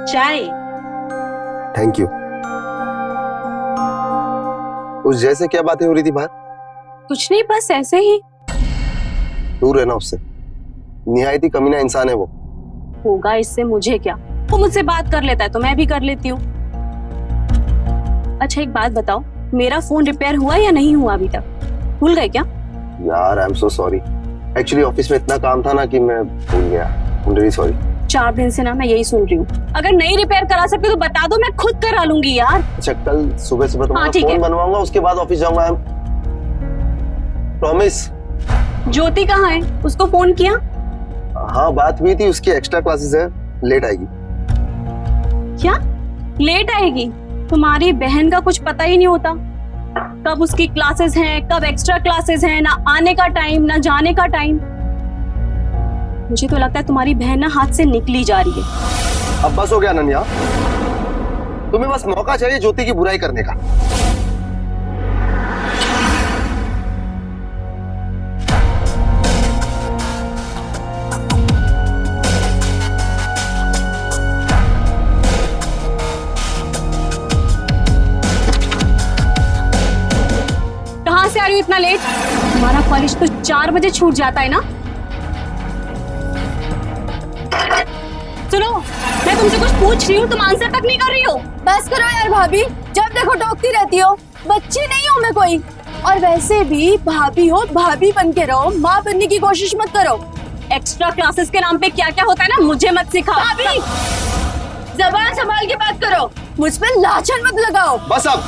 चाय। Thank you. उस जैसे क्या बातें हो रही थी बाहर? कुछ नहीं, बस ऐसे ही। दूर रहना उससे, निहायती कमीना इंसान है वो। होगा इससे मुझे क्या, वो मुझसे बात कर लेता है तो मैं भी कर लेती हूँ। अच्छा एक बात बताओ, मेरा फोन रिपेयर हुआ या नहीं हुआ अभी तक? भूल गए क्या? यार I am so sorry, actually office में इतना काम था ना कि मैं भूल गया। आई एम रियली सॉरी। 4 दिन से ना मैं यही सुन रही हूँ, अगर नहीं रिपेयर करा सकते तो बता दो, मैं खुद करा लूंगी यार। अच्छा कल सुबह सुबह तुम्हारा ठीक फोन है। बनवाऊंगा, उसके बाद ऑफिस जाऊंगा। प्रॉमिस। ज्योति कहाँ है? उसको फोन किया? हाँ बात हुई थी, उसकी एक्स्ट्रा क्लासेस है, लेट आएगी। क्या लेट आएगी? तुम्हारी बहन का कुछ पता ही नहीं होता, कब उसकी क्लासेस हैं, कब एक्स्ट्रा क्लासेस हैं, ना आने का टाइम ना जाने का टाइम। मुझे तो लगता है तुम्हारी बहन ना हाथ से निकली जा रही है। अब बस हो गया अनन्या, तुम्हें बस मौका चाहिए ज्योति की बुराई करने का। कहाँ से आ रही हो इतना लेट? तुम्हारा कॉलेज तो 4 बजे छूट जाता है ना। सुनो, मैं तुमसे कुछ पूछ रही हूँ, तुम आंसर तक नहीं कर रही हो। बस करो यार भाभी, जब देखो टोकती रहती हो। बच्ची नहीं हूँ मैं कोई, और वैसे भी भाभी हो, भाभी बन के रहो, माँ बनने की कोशिश मत करो। एक्स्ट्रा क्लासेस के नाम पे क्या क्या होता है ना, मुझे मत सिखा। भाभी जबान संभाल के बात करो, मुझ पे लाछन मत लगाओ। बस अब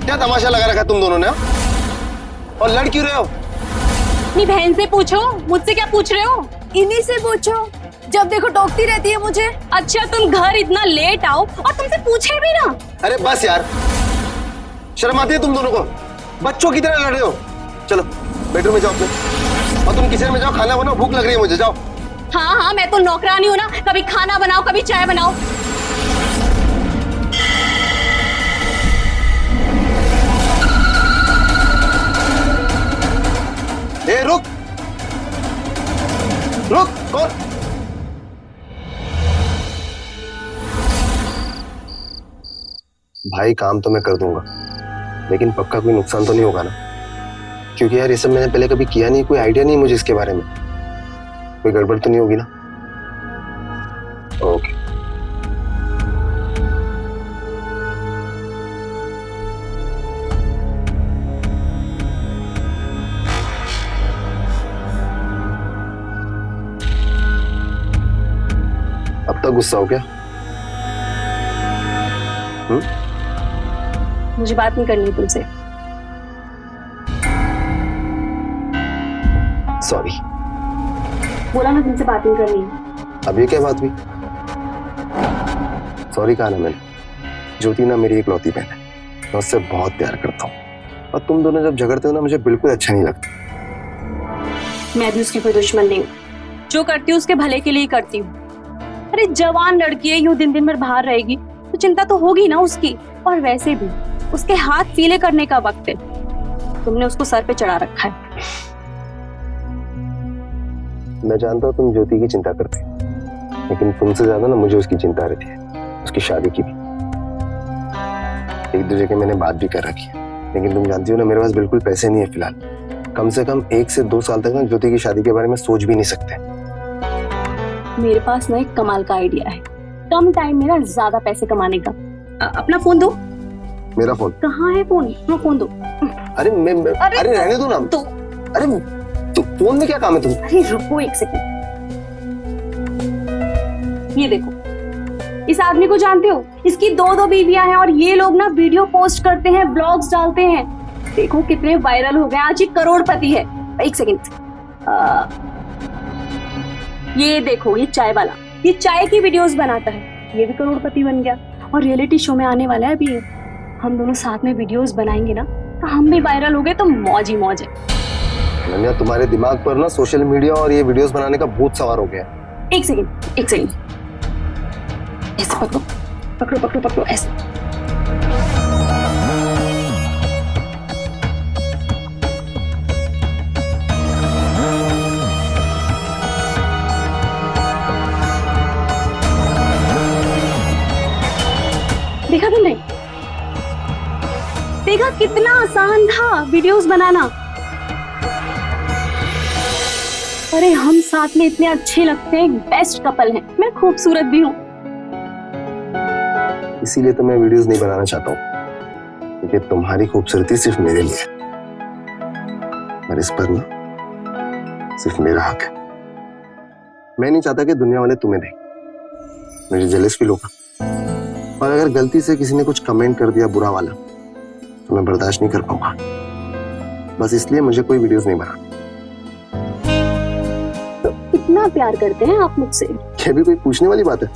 क्या तमाशा लगा रखा तुम दोनों ने? और लड़ क्यों रहे हो? अपनी बहन से पूछो, मुझसे क्या पूछ रहे हो? इन्हीं से पूछो, जब देखो टोकती रहती है मुझे। अच्छा तुम घर इतना लेट आओ और तुमसे पूछे भी ना। अरे बस यार, शर्म आती है तुम दोनों को? बच्चों की तरह लड़ रहे हो। चलो बेडरूम में जाओ अपने, और तुम किचन में जाओ, खाना बनाओ, भूख लग रही है मुझे, जाओ। हाँ हाँ, मैं तो नौकरानी हूँ ना, कभी खाना बनाओ कभी चाय बनाओ। ए रुक रुक, कौन? भाई काम तो मैं कर दूंगा, लेकिन पक्का कोई नुकसान तो नहीं होगा ना? क्योंकि यार ये सब मैंने पहले कभी किया नहीं, कोई आइडिया नहीं मुझे इसके बारे में। कोई गड़बड़ तो नहीं होगी ना? ओके। अब तक गुस्सा हो गया? मुझे बात नहीं करनी तुमसे। सॉरी। बोला ना तुमसे बात नहीं करनी। अब ये क्या बात हुई? सॉरी कहा ना मैंने। ज्योति ना मेरी इकलौती बहन है, मैं उससे बहुत प्यार करता हूँ, और तुम दोनों जब झगड़ते हो ना मुझे बिल्कुल अच्छा नहीं लगता। मैं भी उसकी कोई दुश्मन नहीं हूँ, जो करती हूँ उसके भले के लिए ही करती हूँ। अरे जवान लड़की है, यूं दिन दिन भर बाहर रहेगी तो चिंता तो होगी ना उसकी। और वैसे भी उसके हाथ पीले करने का वक्त है, तुमने उसको सर पे चढ़ा रखा है। मैं जानता हूँ तुम ज्योति की चिंता करते हो, लेकिन तुमसे ज्यादा ना मुझे उसकी चिंता रहती है, उसकी शादी की भी। एक दो जगह मैंने बात भी कर रखी है, लेकिन तुम जानती हो ना मेरे पास बिल्कुल पैसे नहीं है फिलहाल। कम से कम 1 से 2 साल तक ना ज्योति की शादी के बारे में सोच भी नहीं सकते। मेरे पास ना एक कमाल का आइडिया है, कम टाइम में ना ज्यादा पैसे कमाने का। अपना फोन दो। मेरा फोन कहाँ है? फोन अपना फोन दो। अरे अरे रहने दो ना। तो अरे तो फोन में क्या काम है तुम? अरे रुको एक सेकंड, ये देखो, इस आदमी को जानते हो? इसकी 2 बीवियां हैं और ये लोग ना वीडियो पोस्ट करते हैं, ब्लॉग्स डालते हैं। देखो कितने वायरल हो गए, आज ये करोड़पति है। एक सेकंड, ये देखो, ये चाय वाला, ये चाय की वीडियोस बनाता है, ये भी करोड़पति बन गया और रियलिटी शो में आने वाला है अभी। हम दोनों साथ में वीडियोस बनाएंगे ना तो हम भी वायरल हो गए तो मौज ही मौज है। अनन्या, तुम्हारे दिमाग पर ना सोशल मीडिया और ये वीडियोस बनाने का भूत सवार हो गया। एक सेकंड, ऐसे पकड़ो पकड़ो पकड़ो पकड़ो, ऐसे। देखा तुमने? देखा कितना आसान था वीडियोस बनाना। अरे हम साथ में इतने अच्छे लगते हैं, बेस्ट कपल हैं। मैं खूबसूरत भी हूँ, इसीलिए तो मैं वीडियोस नहीं बनाना चाहता हूँ, क्योंकि तुम्हारी खूबसूरती सिर्फ मेरे लिए है, और इस पर ना सिर्फ मेरा हक है। मैं नहीं चाहता कि दुनिया वाले तुम्हें देखें, मुझे जेलस फील होगा। और अगर गलती से किसी ने कुछ कमेंट कर दिया बुरा वाला तो मैं बर्दाश्त नहीं कर पाऊंगा। बस इसलिए मुझे कोई वीडियोस नहीं बना। तो इतना प्यार करते हैं आप मुझसे? ये भी कोई पूछने वाली बात है?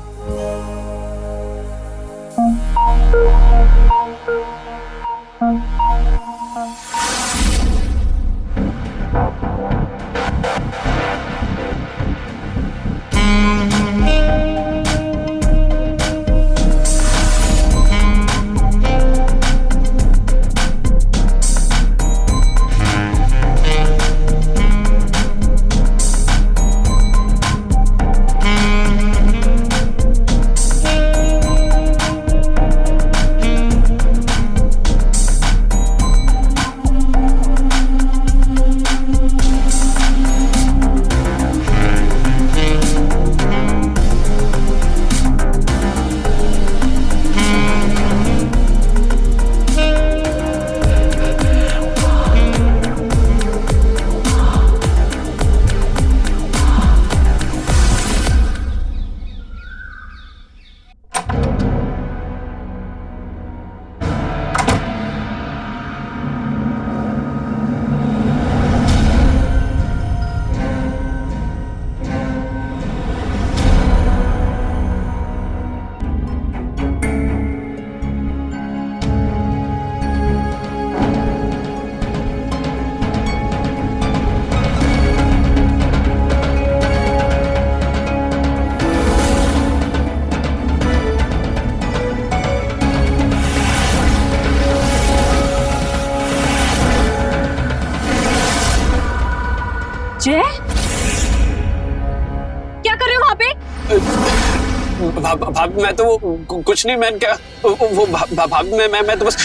भाभी मैं तो वो कुछ नहीं, मैं क्या वो भाभी मैं तो बस।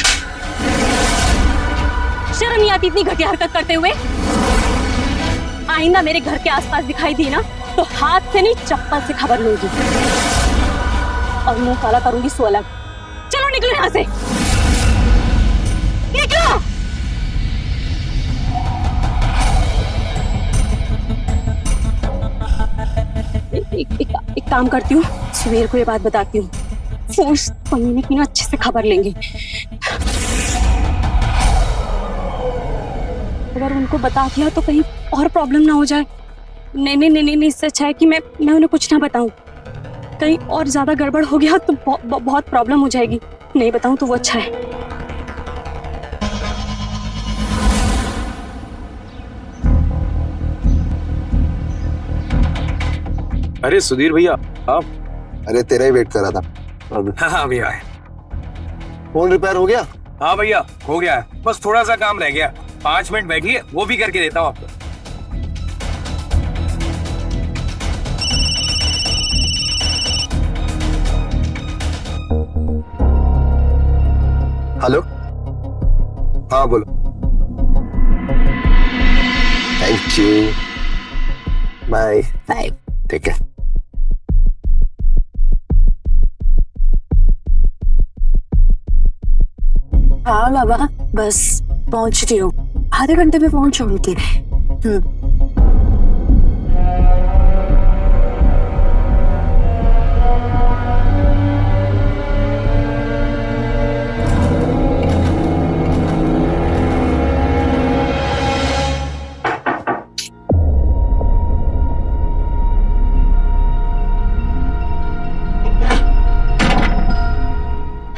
शर्म नहीं आती इतनी घटिया हरकत करते हुए? आइंदा मेरे घर के आसपास दिखाई दी ना तो हाथ से नहीं चप्पल से खबर लूंगी और मुंह काला करूंगी सो अलग। चलो निकलो यहाँ से, निकलो। एक काम करती हूँ, सुबेर को ये बात बताती हूँ, फोर्स पमीने की ना अच्छे से खबर लेंगे। अगर उनको बता दिया तो कहीं और प्रॉब्लम ना हो जाए। नहीं, इससे अच्छा है कि मैं उन्हें कुछ ना बताऊं। कहीं और ज्यादा गड़बड़ हो गया तो बहुत प्रॉब्लम हो जाएगी। नहीं बताऊं तो वो अच्छा है। अरे सुधीर भैया आप? अरे तेरा ही वेट कर रहा था। हाँ भैया। फोन रिपेयर हो गया? हाँ भैया हो गया है, बस थोड़ा सा काम रह गया। 5 मिनट बैठिए, वो भी करके देता हूँ आपको। हेलो, हाँ बोलो। थैंक यू, बाय बाय, ठीक है। हाँ बाबा, बस पहुंच रही हूँ, आधे घंटे में पहुंच जाऊंगी।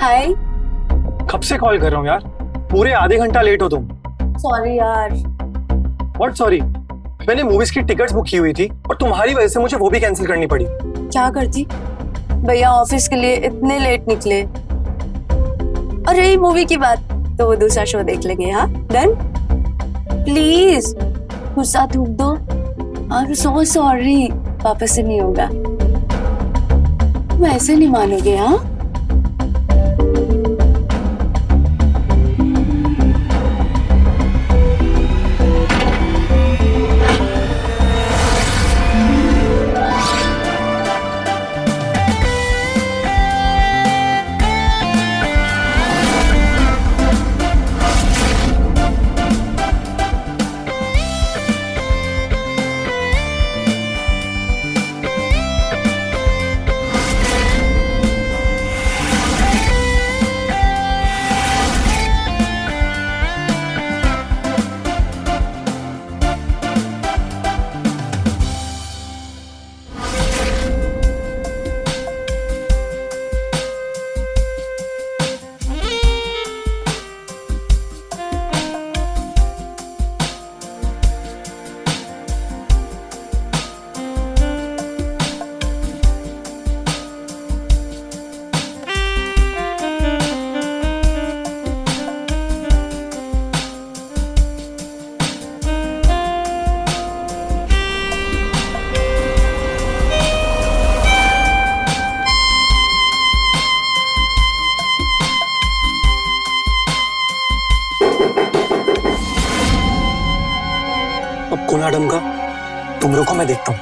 हाय। कब से कॉल कर रहा हूँ यार, पूरे आधे घंटा लेट हो तुम। सॉरी यार। What sorry? मैंने मूवीज की टिकट्स बुक की हुई थी और तुम्हारी वजह से मुझे वो भी कैंसिल करनी पड़ी। क्या करती, भैया ऑफिस के लिए इतने लेट निकले। और रही मूवी की बात तो वो दूसरा शो देख लेंगे। हाँ डन, प्लीज गुस्सा थूक दो। आई एम सो सॉरी, वापस से नहीं होगा। तुम ऐसे नहीं मानोगे। हाँ कोना डमका, तुम रुको मैं देखता हूँ।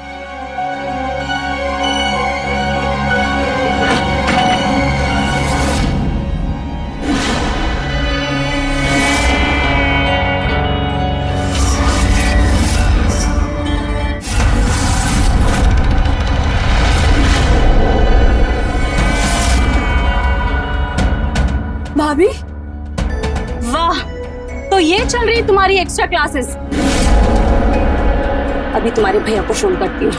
भाभी, वाह, तो ये चल रही तुम्हारी एक्स्ट्रा क्लासेस। अभी तुम्हारे भैया को फोन करती हूँ।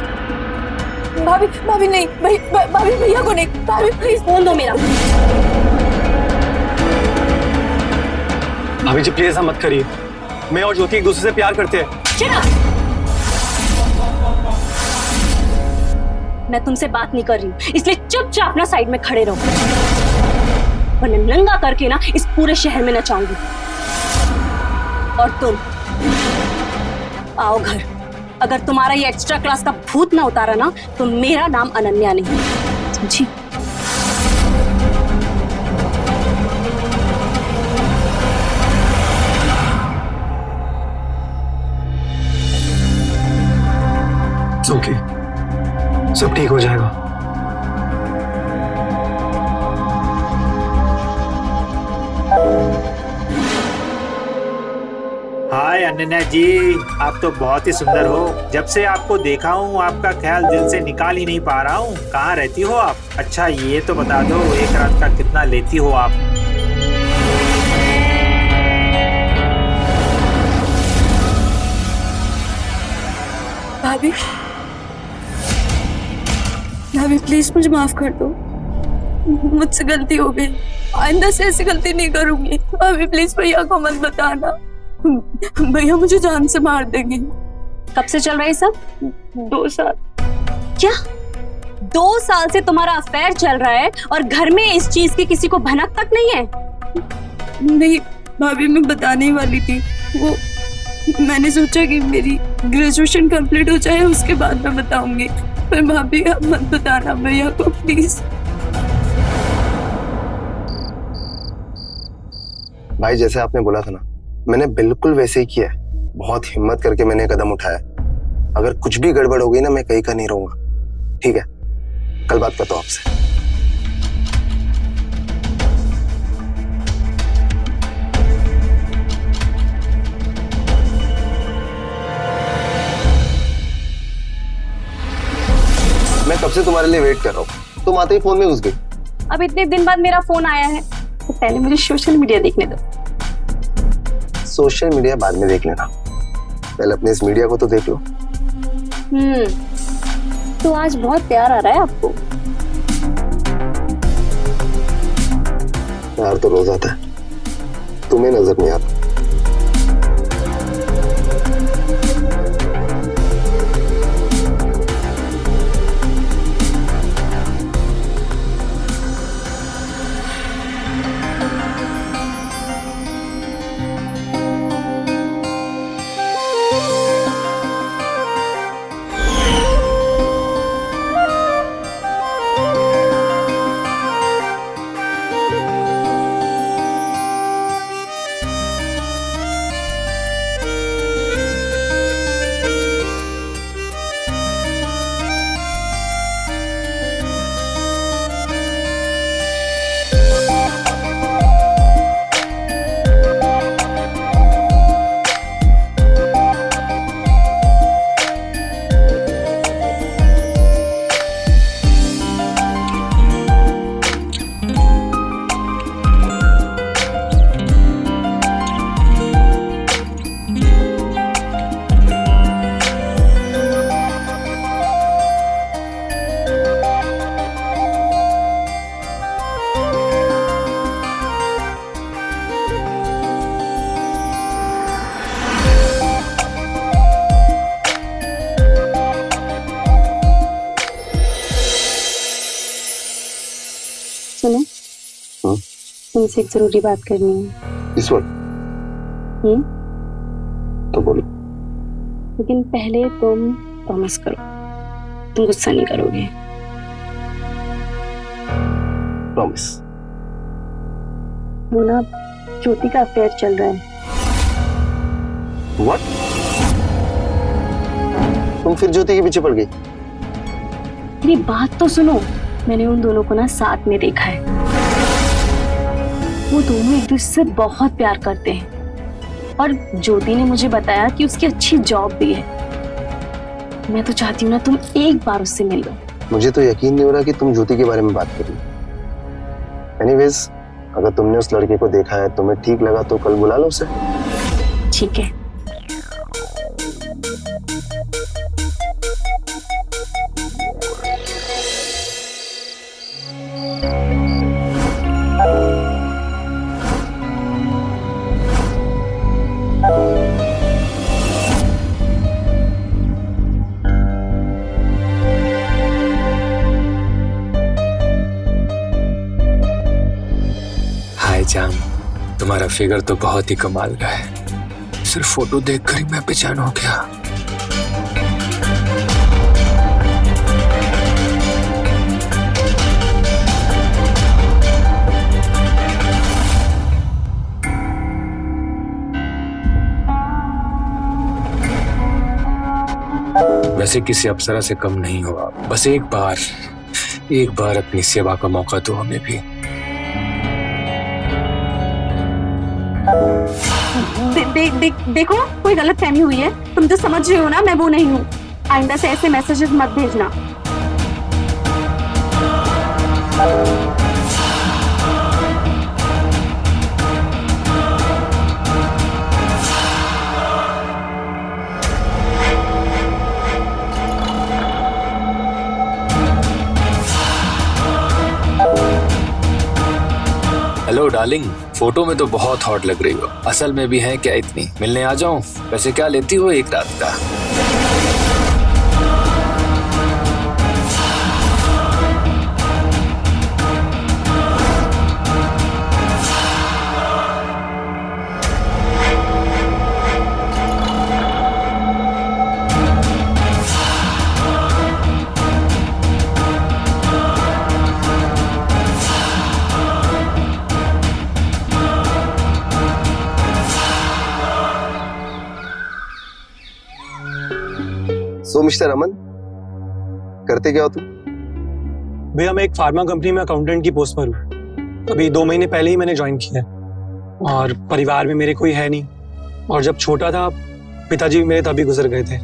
भाभी नहीं, भाभी भैया को नहीं, भाभी प्लीज फोन दो मेरा। भाभी जी प्लीज ऐसा मत करिए, मैं और ज्योति एक दूसरे से प्यार करते हैं। Shut up! मैं तुमसे बात नहीं कर रही हूँ, इसलिए चुपचाप ना साइड में खड़े रहो, वरना नंगा करके ना इस पूरे शहर में नचाऊंगी। और तुम आओ घर। अगर तुम्हारा ये एक्स्ट्रा क्लास का भूत ना उतारा ना तो मेरा नाम अनन्या नहीं, समझी? सब ठीक हो जाएगा। हाय अनन्या जी, आप तो बहुत ही सुंदर हो। जब से आपको देखा हूँ आपका ख्याल दिल से निकाल ही नहीं पा रहा हूँ। कहाँ रहती हो आप? अच्छा ये तो बता दो, एक रात का कितना लेती हो आप? भाभी, भाभी प्लीज मुझे माफ कर दो, मुझसे गलती हो गई, आइंदा से ऐसी गलती नहीं करूंगी। भाभी प्लीज भैया को मत बताना, भैया मुझे जान से मार देंगे। कब से चल रहा है सब? 2 साल। क्या 2 साल से तुम्हारा अफेयर चल रहा है और घर में इस चीज की किसी को भनक तक नहीं है? नहीं भाभी, मैं बताने ही वाली थी। वो मैंने सोचा कि मेरी ग्रेजुएशन कंप्लीट हो जाए उसके बाद मैं बताऊंगी, पर भाभी आप मत बताना भैया को प्लीज। भाई जैसे आपने बोला था ना, मैंने बिल्कुल वैसे ही किया है। बहुत हिम्मत करके मैंने कदम उठाया। अगर कुछ भी गड़बड़ हो गई ना, मैं कहीं का नहीं रहूंगा। ठीक है, कल बात करता हूं आपसे। मैं कब से तुम्हारे लिए वेट कर रहा हूँ, तुम आते ही फोन में घुस गई। अब इतने दिन बाद मेरा फोन आया है तो पहले मुझे सोशल मीडिया देखने दो। सोशल मीडिया बाद में देख लेना, पहले अपने इस मीडिया को तो देख लो। तो आज बहुत प्यार आ रहा है आपको? प्यार तो रोज आता है, तुम्हें नजर नहीं आता। सुनो, तुमसे एक जरूरी बात करनी है। इस वक्त? तो बोलो। लेकिन पहले तुम प्रॉमिस करो, तुम गुस्सा नहीं करोगे। प्रॉमिस। वो ना ज्योति का अफेयर चल रहा है। What? तुम फिर ज्योति के पीछे पड़ गई? मेरी बात तो सुनो, मैंने उन दोनों को ना साथ में देखा है। वो दोनों एक दूसरे से बहुत प्यार करते हैं और ज्योति ने मुझे बताया कि उसकी अच्छी जॉब भी है। मैं तो चाहती हूँ ना तुम एक बार उससे मिल लो। मुझे तो यकीन नहीं हो रहा कि तुम ज्योति के बारे में बात कर रही हो। एनीवेज, अगर तुमने उस लड़के को देखा है, तुम्हें ठीक लगा तो कल बुला लो उसे। ठीक है। जान, तुम्हारा फिगर तो बहुत ही कमाल का है। सिर्फ फोटो देखकर ही मैं बेचैन हो गया। वैसे किसी अप्सरा से कम नहीं हो आप। बस एक बार अपनी सेवा का मौका दो हमें भी। देखो कोई गलत फहमी हुई है, तुम जो समझ रहे हो ना मैं वो नहीं हूँ। आइंदा से ऐसे मैसेजेस मत भेजना। हेलो डार्लिंग, फोटो में तो बहुत हॉट लग रही हो, असल में भी है क्या इतनी? मिलने आ जाऊं? वैसे क्या लेती हो एक रात का? सो मिस्टर अमन, करते क्या हो तुम? भैया मैं एक फार्मा कंपनी में अकाउंटेंट की पोस्ट पर हूँ। अभी 2 महीने पहले ही मैंने ज्वाइन किया है और परिवार में मेरे कोई है नहीं। और जब छोटा था पिताजी भी मेरे तभी गुजर गए थे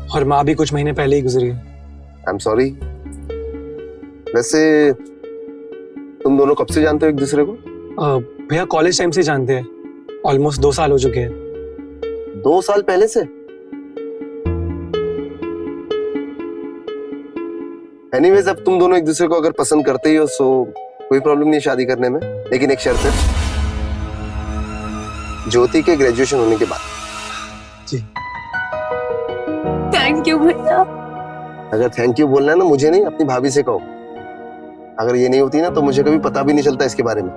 और माँ भी कुछ महीने पहले ही गुजर गई। आई एम सॉरी। वैसे तुम दोनों कब से जानते हो एक दूसरे को? भैया कॉलेज टाइम से जानते हैं, ऑलमोस्ट 2 साल हो चुके हैं। 2 साल पहले से? एनीवेज, अब तुम दोनों एक दूसरे को अगर पसंद करते ही हो सो कोई प्रॉब्लम नहीं शादी करने में, लेकिन एक शर्त है, ज्योति के ग्रेजुएशन होने के बाद। जी थैंक यू भैया। अगर थैंक यू बोलना है ना, मुझे नहीं अपनी भाभी से कहो। अगर ये नहीं होती ना तो मुझे कभी पता भी नहीं चलता इसके बारे में।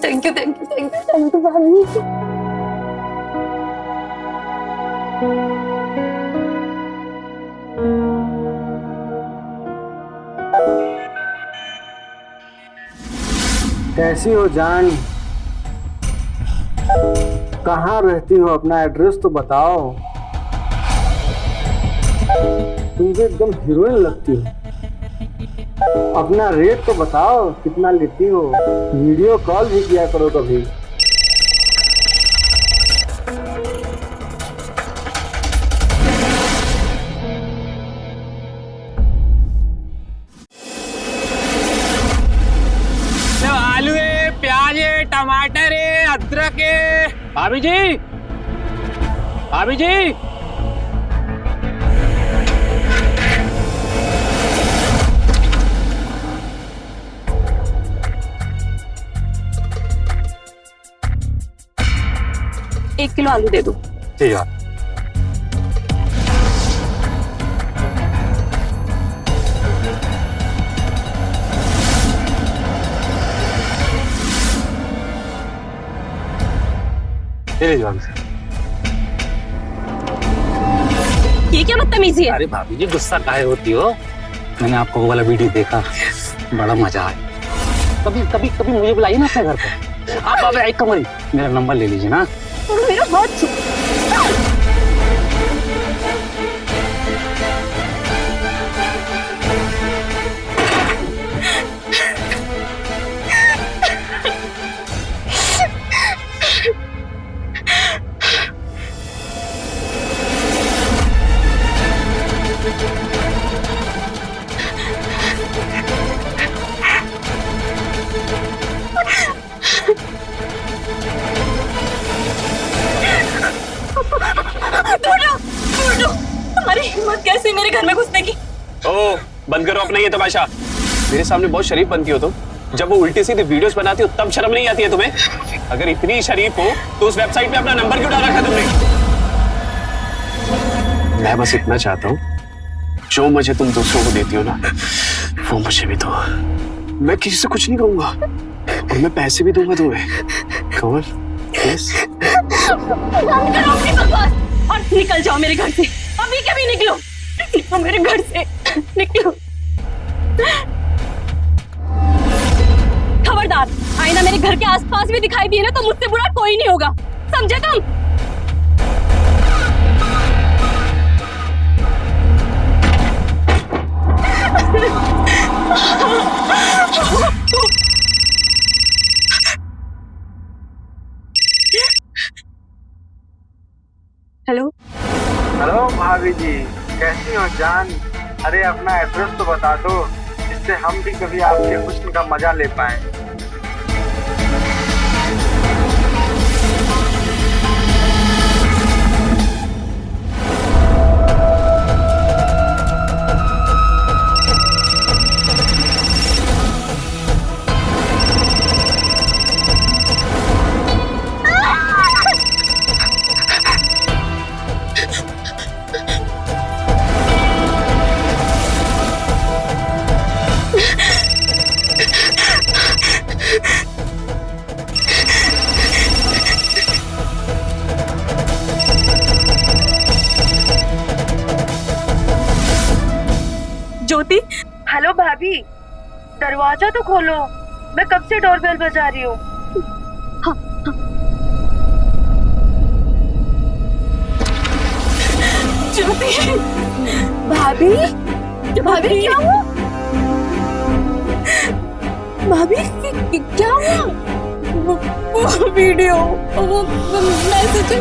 थैंक यू भाभी। कैसी हो जान? कहाँ रहती हो? अपना एड्रेस तो बताओ। तुम तो एकदम हीरोइन लगती हो। अपना रेट तो बताओ, कितना लेती हो? वीडियो कॉल भी किया करो कभी। आलू है, प्याज है, टमाटर है, अदरक है। भाभी जी, भाभी जी, एक किलो आलू दे दो। ठीक है। ये क्या बदतमीजी है? अरे भाभी जी गुस्सा काहे होती हो? मैंने आपको वो वाला वीडियो देखा, बड़ा मजा आया। कभी कभी कभी मुझे बुलाइए ना अपने घर पे। आप एक कमरी मेरा नंबर ले लीजिए ना। मेरा हाथ तुम्हारी हिम्मत कैसे मेरे घर में घुसने की? ओ, बंद करो अपना ये तमाशा। मेरे सामने बहुत शरीफ बनती हो तुम, जब वो उल्टी सीधी वीडियोस बनाती हो तब शर्म नहीं आती है तुम्हें? अगर इतनी शरीफ हो तो उस वेबसाइट पे अपना नंबर क्यों डाल रखा तुमने? मैं बस इतना चाहता हूँ, जो मुझे तुम दूसरों को देती हो ना, वो मुझे भी दो। मैं किसी से कुछ नहीं कहूंगा और मैं पैसे भी दूंगा तुम्हें। कौन? यस। और निकल जाओ मेरे घर से, अभी कभी निकलो, निकलो मेरे घर से, निकलो। खबरदार, आईना मेरे घर के आसपास भी दिखाई दिए ना तो मुझसे बुरा कोई नहीं होगा, समझे तुम? हेलो हेलो भाभी जी, कैसी हो जान? अरे अपना एड्रेस तो बता दो, जिससे हम भी कभी आपके हुस्न का मजा ले पाए। ज्योति, हेलो भाभी, दरवाजा तो खोलो, मैं कब से डोरबेल बजा रही हूँ। ज्योति, भाभी, भाभी क्या हुआ? भाभी क्या हुआ? वो वीडियो, वो मैसेज।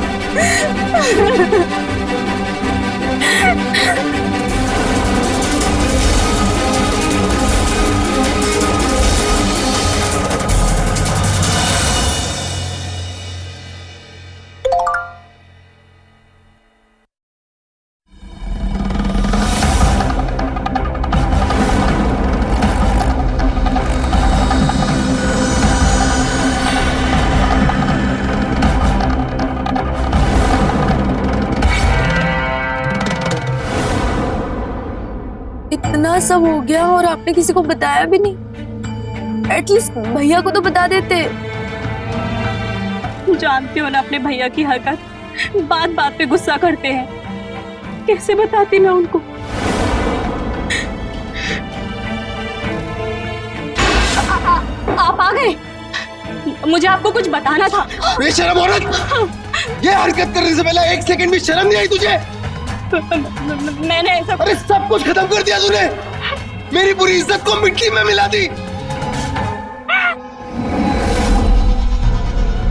इतना सब हो गया और आपने किसी को बताया भी नहीं। एटलीस्ट भैया को तो बता देते। जानते हो ना अपने भैया की हरकत, बात बात पे गुस्सा करते हैं। कैसे बताती मैं उनको? आप आ गए, मुझे आपको कुछ बताना था। बेशरम औरत, ये हरकत करने से पहले एक सेकंड भी शर्म नहीं आई तुझे? मैंने ऐसा, अरे सब कुछ खत्म कर दिया तूने, मेरी पूरी इज्जत को मिट्टी में मिला दी।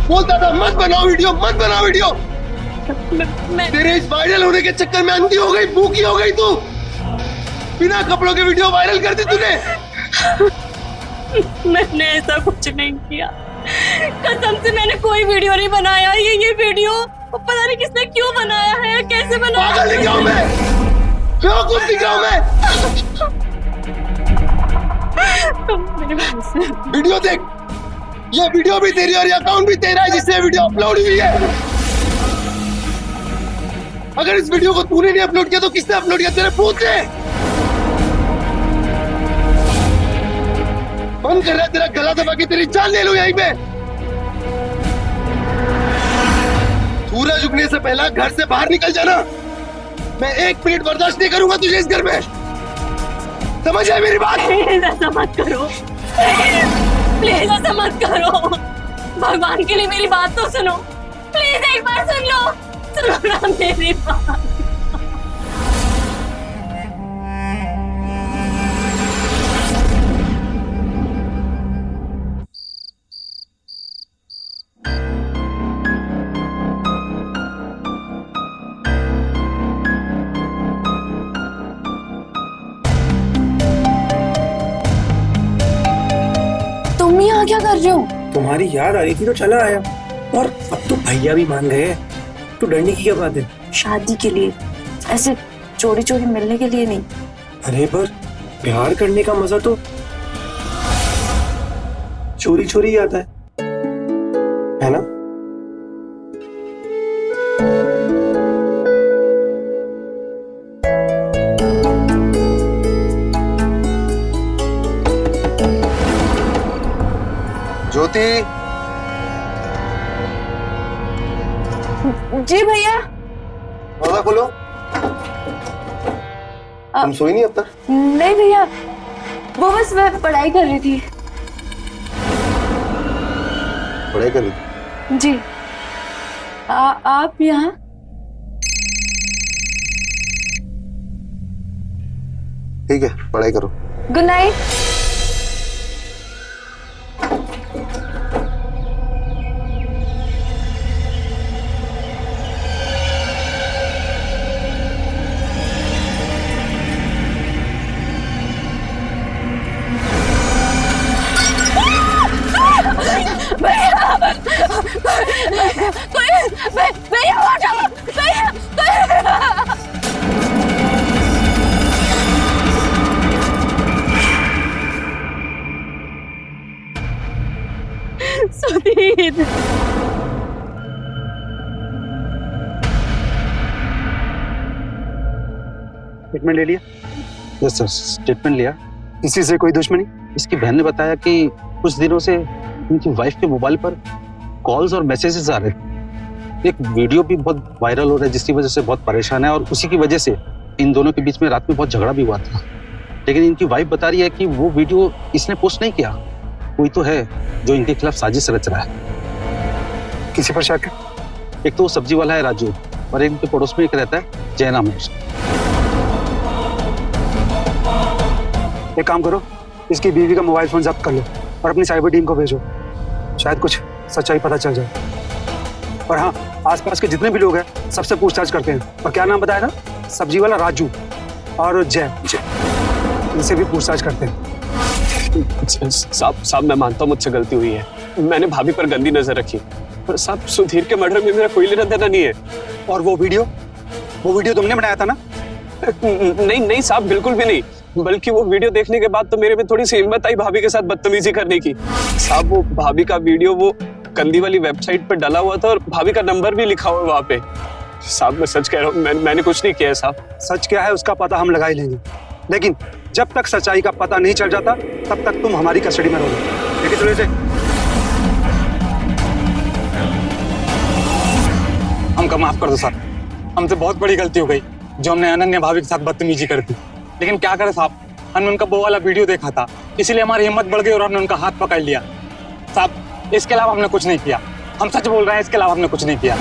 बोलता था मत बनाओ वीडियो, मत बनाओ वीडियो। तेरे इस वायरल होने के चक्कर में अंधी हो गई, भूखी हो गई तू। बिना कपड़ों के वीडियो वायरल कर दी तूने। मैंने ऐसा कुछ नहीं किया, कसम से मैंने कोई वीडियो नहीं बनाया। ये वीडियो पता नहीं किसने क्यों बनाया है, कैसे बनाया। पागल दिख रहा हूं मैं, बेवकूफ दिख रहा हूं मैं। वीडियो देख, ये वीडियो भी तेरी और ये अकाउंट भी तेरा है जिससे वीडियो अपलोड हुई है। अगर इस वीडियो को तूने नहीं अपलोड किया तो किसने अपलोड किया? तेरे फोन से। मन कर रहा है तेरा गला दबा के तेरी जान ले लूं यहीं पे। सूरज उगने से पहला घर से बाहर निकल जाना। मैं 1 मिनट बर्दाश्त नहीं करूंगा तुझे इस घर में, समझ आए मेरी बात? ऐसा मत करो, प्लीज ऐसा मत करो। भगवान के लिए मेरी बात तो सुनो, प्लीज एक बार सुन लो, सुनो ना मेरी बात। यहाँ क्या कर रहे हो? तुम्हारी याद आ रही थी तो चला आया, और अब तो भैया भी मान गए। तो डरने की क्या बात है? शादी के लिए, ऐसे चोरी चोरी मिलने के लिए नहीं। अरे पर प्यार करने का मजा तो चोरी चोरी ही आता है ना? ज्योति। जी भैया। दरवाजा खोलो। तुम सोई नहीं अब तक? नहीं भैया, वो बस मैं पढ़ाई कर रही थी। पढ़ाई कर रही थी? जी। आप यहाँ? ठीक है, पढ़ाई करो। Good night. सुधीर, स्टेटमेंट ले लिया? यस सर, स्टेटमेंट लिया। किसी से कोई दुश्मनी? इसकी बहन ने बताया कि कुछ दिनों से इनकी वाइफ के मोबाइल पर कॉल्स और मैसेजेस आ रहे थे। एक वीडियो भी बहुत वायरल हो रहा है जिसकी वजह से बहुत परेशान है, और उसी की वजह से इन दोनों के बीच में रात में बहुत झगड़ा भी हुआ था। लेकिन इनकी वाइफ बता रही है कि वो वीडियो इसने पोस्ट नहीं किया, कोई तो है जो इनके खिलाफ साजिश रच रहा है। किसी पर शक है? एक तो वो सब्जी वाला है राजू, और इनके पड़ोस में एक रहता है जय नाम है उसका। एक काम करो, इसकी बीवी का मोबाइल फोन जब्त कर लो और अपनी साइबर टीम को भेजो, शायद कुछ सच्चाई पता चल जाए। और हाँ, आसपास के जितने भी लोग हैं सबसे पूछताछ करते हैं। और क्या नाम बताया था? सब्जी वाला राजू और जय, इनसे भी पूछताछ करते हैं। साहब मैं मानता हूँ मुझसे गलती हुई है, मैंने भाभी पर गंदी नजर रखी, पर साहब सुधीर के मर्डर में मेरा कोई लेना देना नहीं है। और वो वीडियो तुमने बनाया था ना? नहीं साहब, बिल्कुल भी नहीं, बल्कि वो वीडियो देखने के बाद तो मेरे में थोड़ी सी हिम्मत आई भाभी के साथ बदतमीजी करने की। साहब वो भाभी का वीडियो वो कंदी वाली वेबसाइट पर डला हुआ था और भाभी का नंबर भी लिखा हुआ वहाँ पे। साहब मैं सच कह रहा हूँ, मैंने कुछ नहीं किया है साहब। सच क्या है उसका पता हम लगा ही लेंगे, लेकिन जब तक सच्चाई का पता नहीं चल जाता तब तक तुम हमारी कस्टडी में रहोगे। देखिए चलो इसे। हमको माफ कर दो सर, हमसे बहुत बड़ी गलती हो गई जो हमने अनन्या भाभी के साथ बदतमीजी कर दी। लेकिन क्या करें साहब, हमने उनका वो वाला वीडियो देखा था, इसीलिए हमारी हिम्मत बढ़ गई और हमने उनका हाथ पकड़ लिया। साहब इसके अलावा हमने कुछ नहीं किया, हम सच बोल रहे हैं, इसके अलावा हमने कुछ नहीं किया।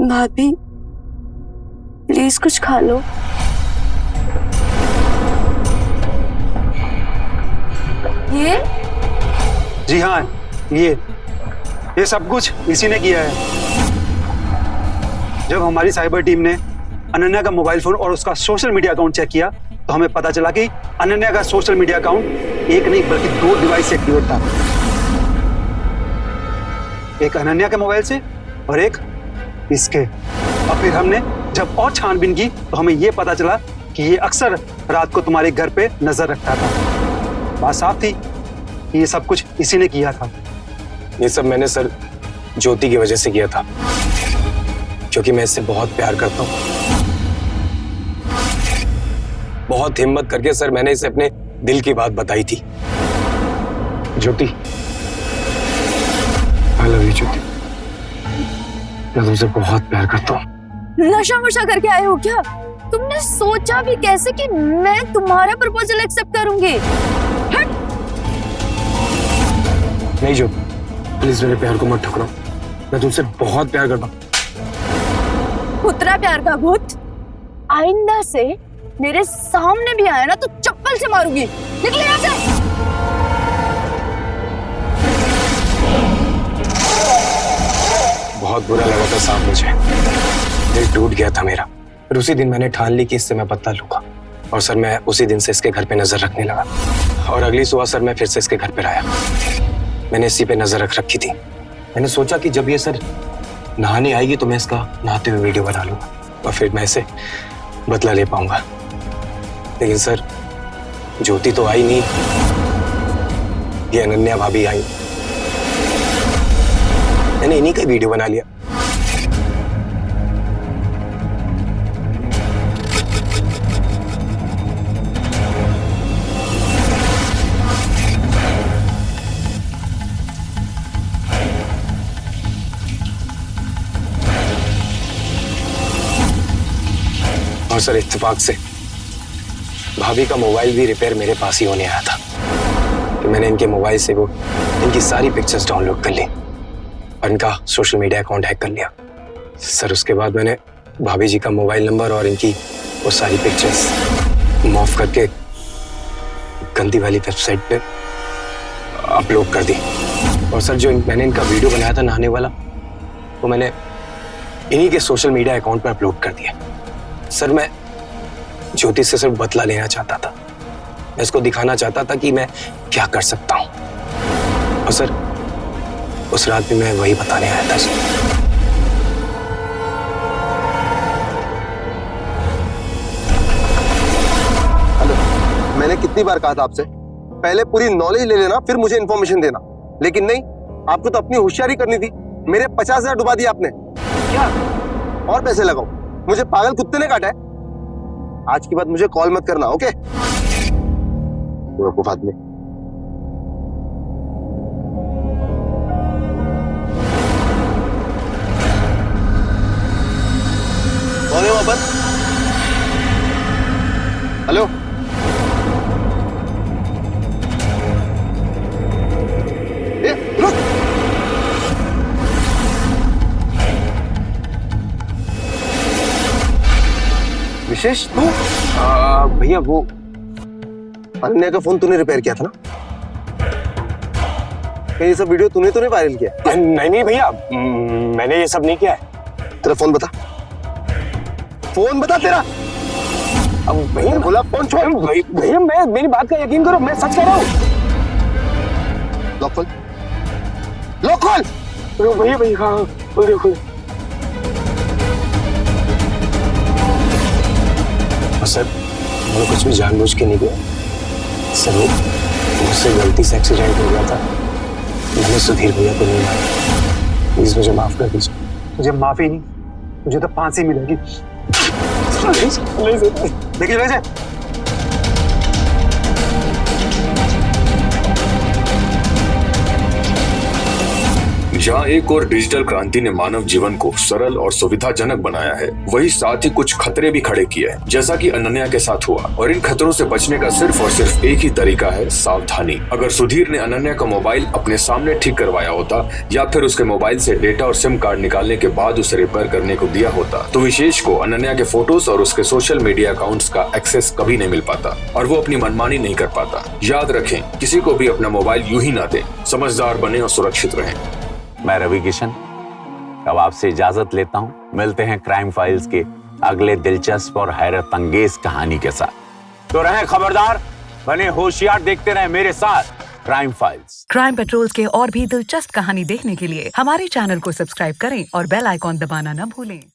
भाभी प्लीज कुछ खा लो। ये? जी हाँ, ये सब कुछ इसी ने किया है। जब हमारी साइबर टीम ने अनन्या का मोबाइल फोन और उसका सोशल मीडिया अकाउंट चेक किया तो हमें पता चला कि अनन्या का सोशल मीडिया अकाउंट एक नहीं बल्कि 2 डिवाइस से एक्टिवेट था, एक अनन्या के मोबाइल से और एक इसके। और फिर हमने जब और छानबीन की तो हमें यह पता चला कि ये अक्सर रात को तुम्हारे घर पे नजर रखता था। बात साफ थी कि ये सब कुछ इसी ने किया था। ये सब मैंने सर ज्योति की वजह से किया था, क्योंकि मैं इससे बहुत प्यार करता हूँ। बहुत हिम्मत करके सर मैंने इसे अपने दिल की बात बताई थी। ज्योति, आई लव यू ज्योति, मैं तुमसे बहुत प्यार करता हूँ। नशा वशा करके आए हो क्या? तुमने सोचा भी कैसे कि मैं तुम्हारा प्रपोजल एक्सेप्ट करूंगी? हट! नहीं ज्योति, प्लीज मेरे प्यार को मत ठुकराओ, मैं तुमसे बहुत प्यार करता हूँ। उतरा प्यार का भूत, आइंदा से मेरे सामने भी आया ना तो चप्पल से मारूंगी। निकले यहाँ से। बहुत बुरा लगा था साहब, मुझे दिल टूट गया था मेरा। फिर उसी दिन मैंने ठान ली कि इससे मैं पत्ता लूंगा, और सर मैं उसी दिन से इसके घर पे नजर रखने लगा। और अगली सुबह सर मैं फिर से इसके घर पे आया। मैंने इसी पे नजर रख रखी थी। मैंने सोचा कि जब ये सर नहाने आएगी तो मैं इसका नहाते हुए वीडियो बना लूंगा और फिर मैं इसे बदला ले पाऊंगा। लेकिन सर ज्योति तो आई नहीं, ये अनन्या भाभी आई। मैंने इन्हीं का वीडियो बना लिया। और सर इत्तेफाक से भाभी का मोबाइल भी रिपेयर मेरे पास ही होने आया था कि मैंने इनके मोबाइल से वो इनकी सारी पिक्चर्स डाउनलोड कर ली और इनका सोशल मीडिया अकाउंट हैक कर लिया। सर उसके बाद मैंने भाभी जी का मोबाइल नंबर और इनकी वो सारी पिक्चर्स मॉफ करके गंदी वाली वेबसाइट पे अपलोड कर दी। और सर जो मैंने इनका वीडियो बनाया था नहाने वाला, वो मैंने इन्हीं के सोशल मीडिया अकाउंट पर अपलोड कर दिया। सर मैं ज्योति से सिर्फ बदला लेना चाहता था, मैं इसको दिखाना चाहता था कि मैं क्या कर सकता हूं। और सर उस रात भी मैं वही बताने आया था सर। हेलो, मैंने कितनी बार कहा था आपसे पहले पूरी नॉलेज ले लेना फिर मुझे इन्फॉर्मेशन देना, लेकिन नहीं, आपको तो अपनी होशियारी करनी थी। मेरे 50,000 डुबा दिए आपने। क्या और पैसे लगाओ? मुझे पागल कुत्ते ने काटा है। आज के बाद मुझे कॉल मत करना, ओके? बेवकूफ आदमी। कौन है वहां पर? हेलो, रुक। विशेष तू? भैया वो अनन्या का फोन तूने रिपेयर किया था ना? ये सब वीडियो तूने तो नहीं वायरल किया? नहीं भैया, मैंने ये सब नहीं किया है। तेरा फोन बता, फोन बता तेरा। अब भैया बोला फोन छोड़। भैया मैं मेरी बात का यकीन करो, मैं सच कह रहा हूँ। लॉक खोल, लॉक खोल। भैया हाँ खोल खोल। सर मैंने कुछ भी जानबूझ के नहीं किया सर, वो मुझसे गलती से एक्सीडेंट हो गया था। मैंने सुधीर भैया को नहीं मारा, प्लीज मुझे माफ कर दीजिए। मुझे माफी नहीं, मुझे तो फांसी मिलेगी। देखिए वैसे जहाँ एक और डिजिटल क्रांति ने मानव जीवन को सरल और सुविधाजनक बनाया है, वही साथ ही कुछ खतरे भी खड़े किए हैं, जैसा कि अनन्या के साथ हुआ। और इन खतरों से बचने का सिर्फ और सिर्फ एक ही तरीका है, सावधानी। अगर सुधीर ने अनन्या का मोबाइल अपने सामने ठीक करवाया होता या फिर उसके मोबाइल से डेटा और सिम कार्ड निकालने के बाद उसे रिपेयर करने को दिया होता, तो विशेष को अनन्या के फोटोज और उसके सोशल मीडिया अकाउंट्स का एक्सेस कभी नहीं मिल पाता और वो अपनी मनमानी नहीं कर पाता। याद रखें, किसी को भी अपना मोबाइल यूं ही ना दें। समझदार बने और सुरक्षित रहें। मैं रवि किशन अब आपसे इजाजत लेता हूं। मिलते हैं क्राइम फाइल्स के अगले दिलचस्प और हैरत अंगेज कहानी के साथ। तो रहें खबरदार, बने होशियार, देखते रहें मेरे साथ क्राइम फाइल्स। क्राइम पेट्रोल्स के और भी दिलचस्प कहानी देखने के लिए हमारे चैनल को सब्सक्राइब करें और बेल आइकॉन दबाना न भूलें।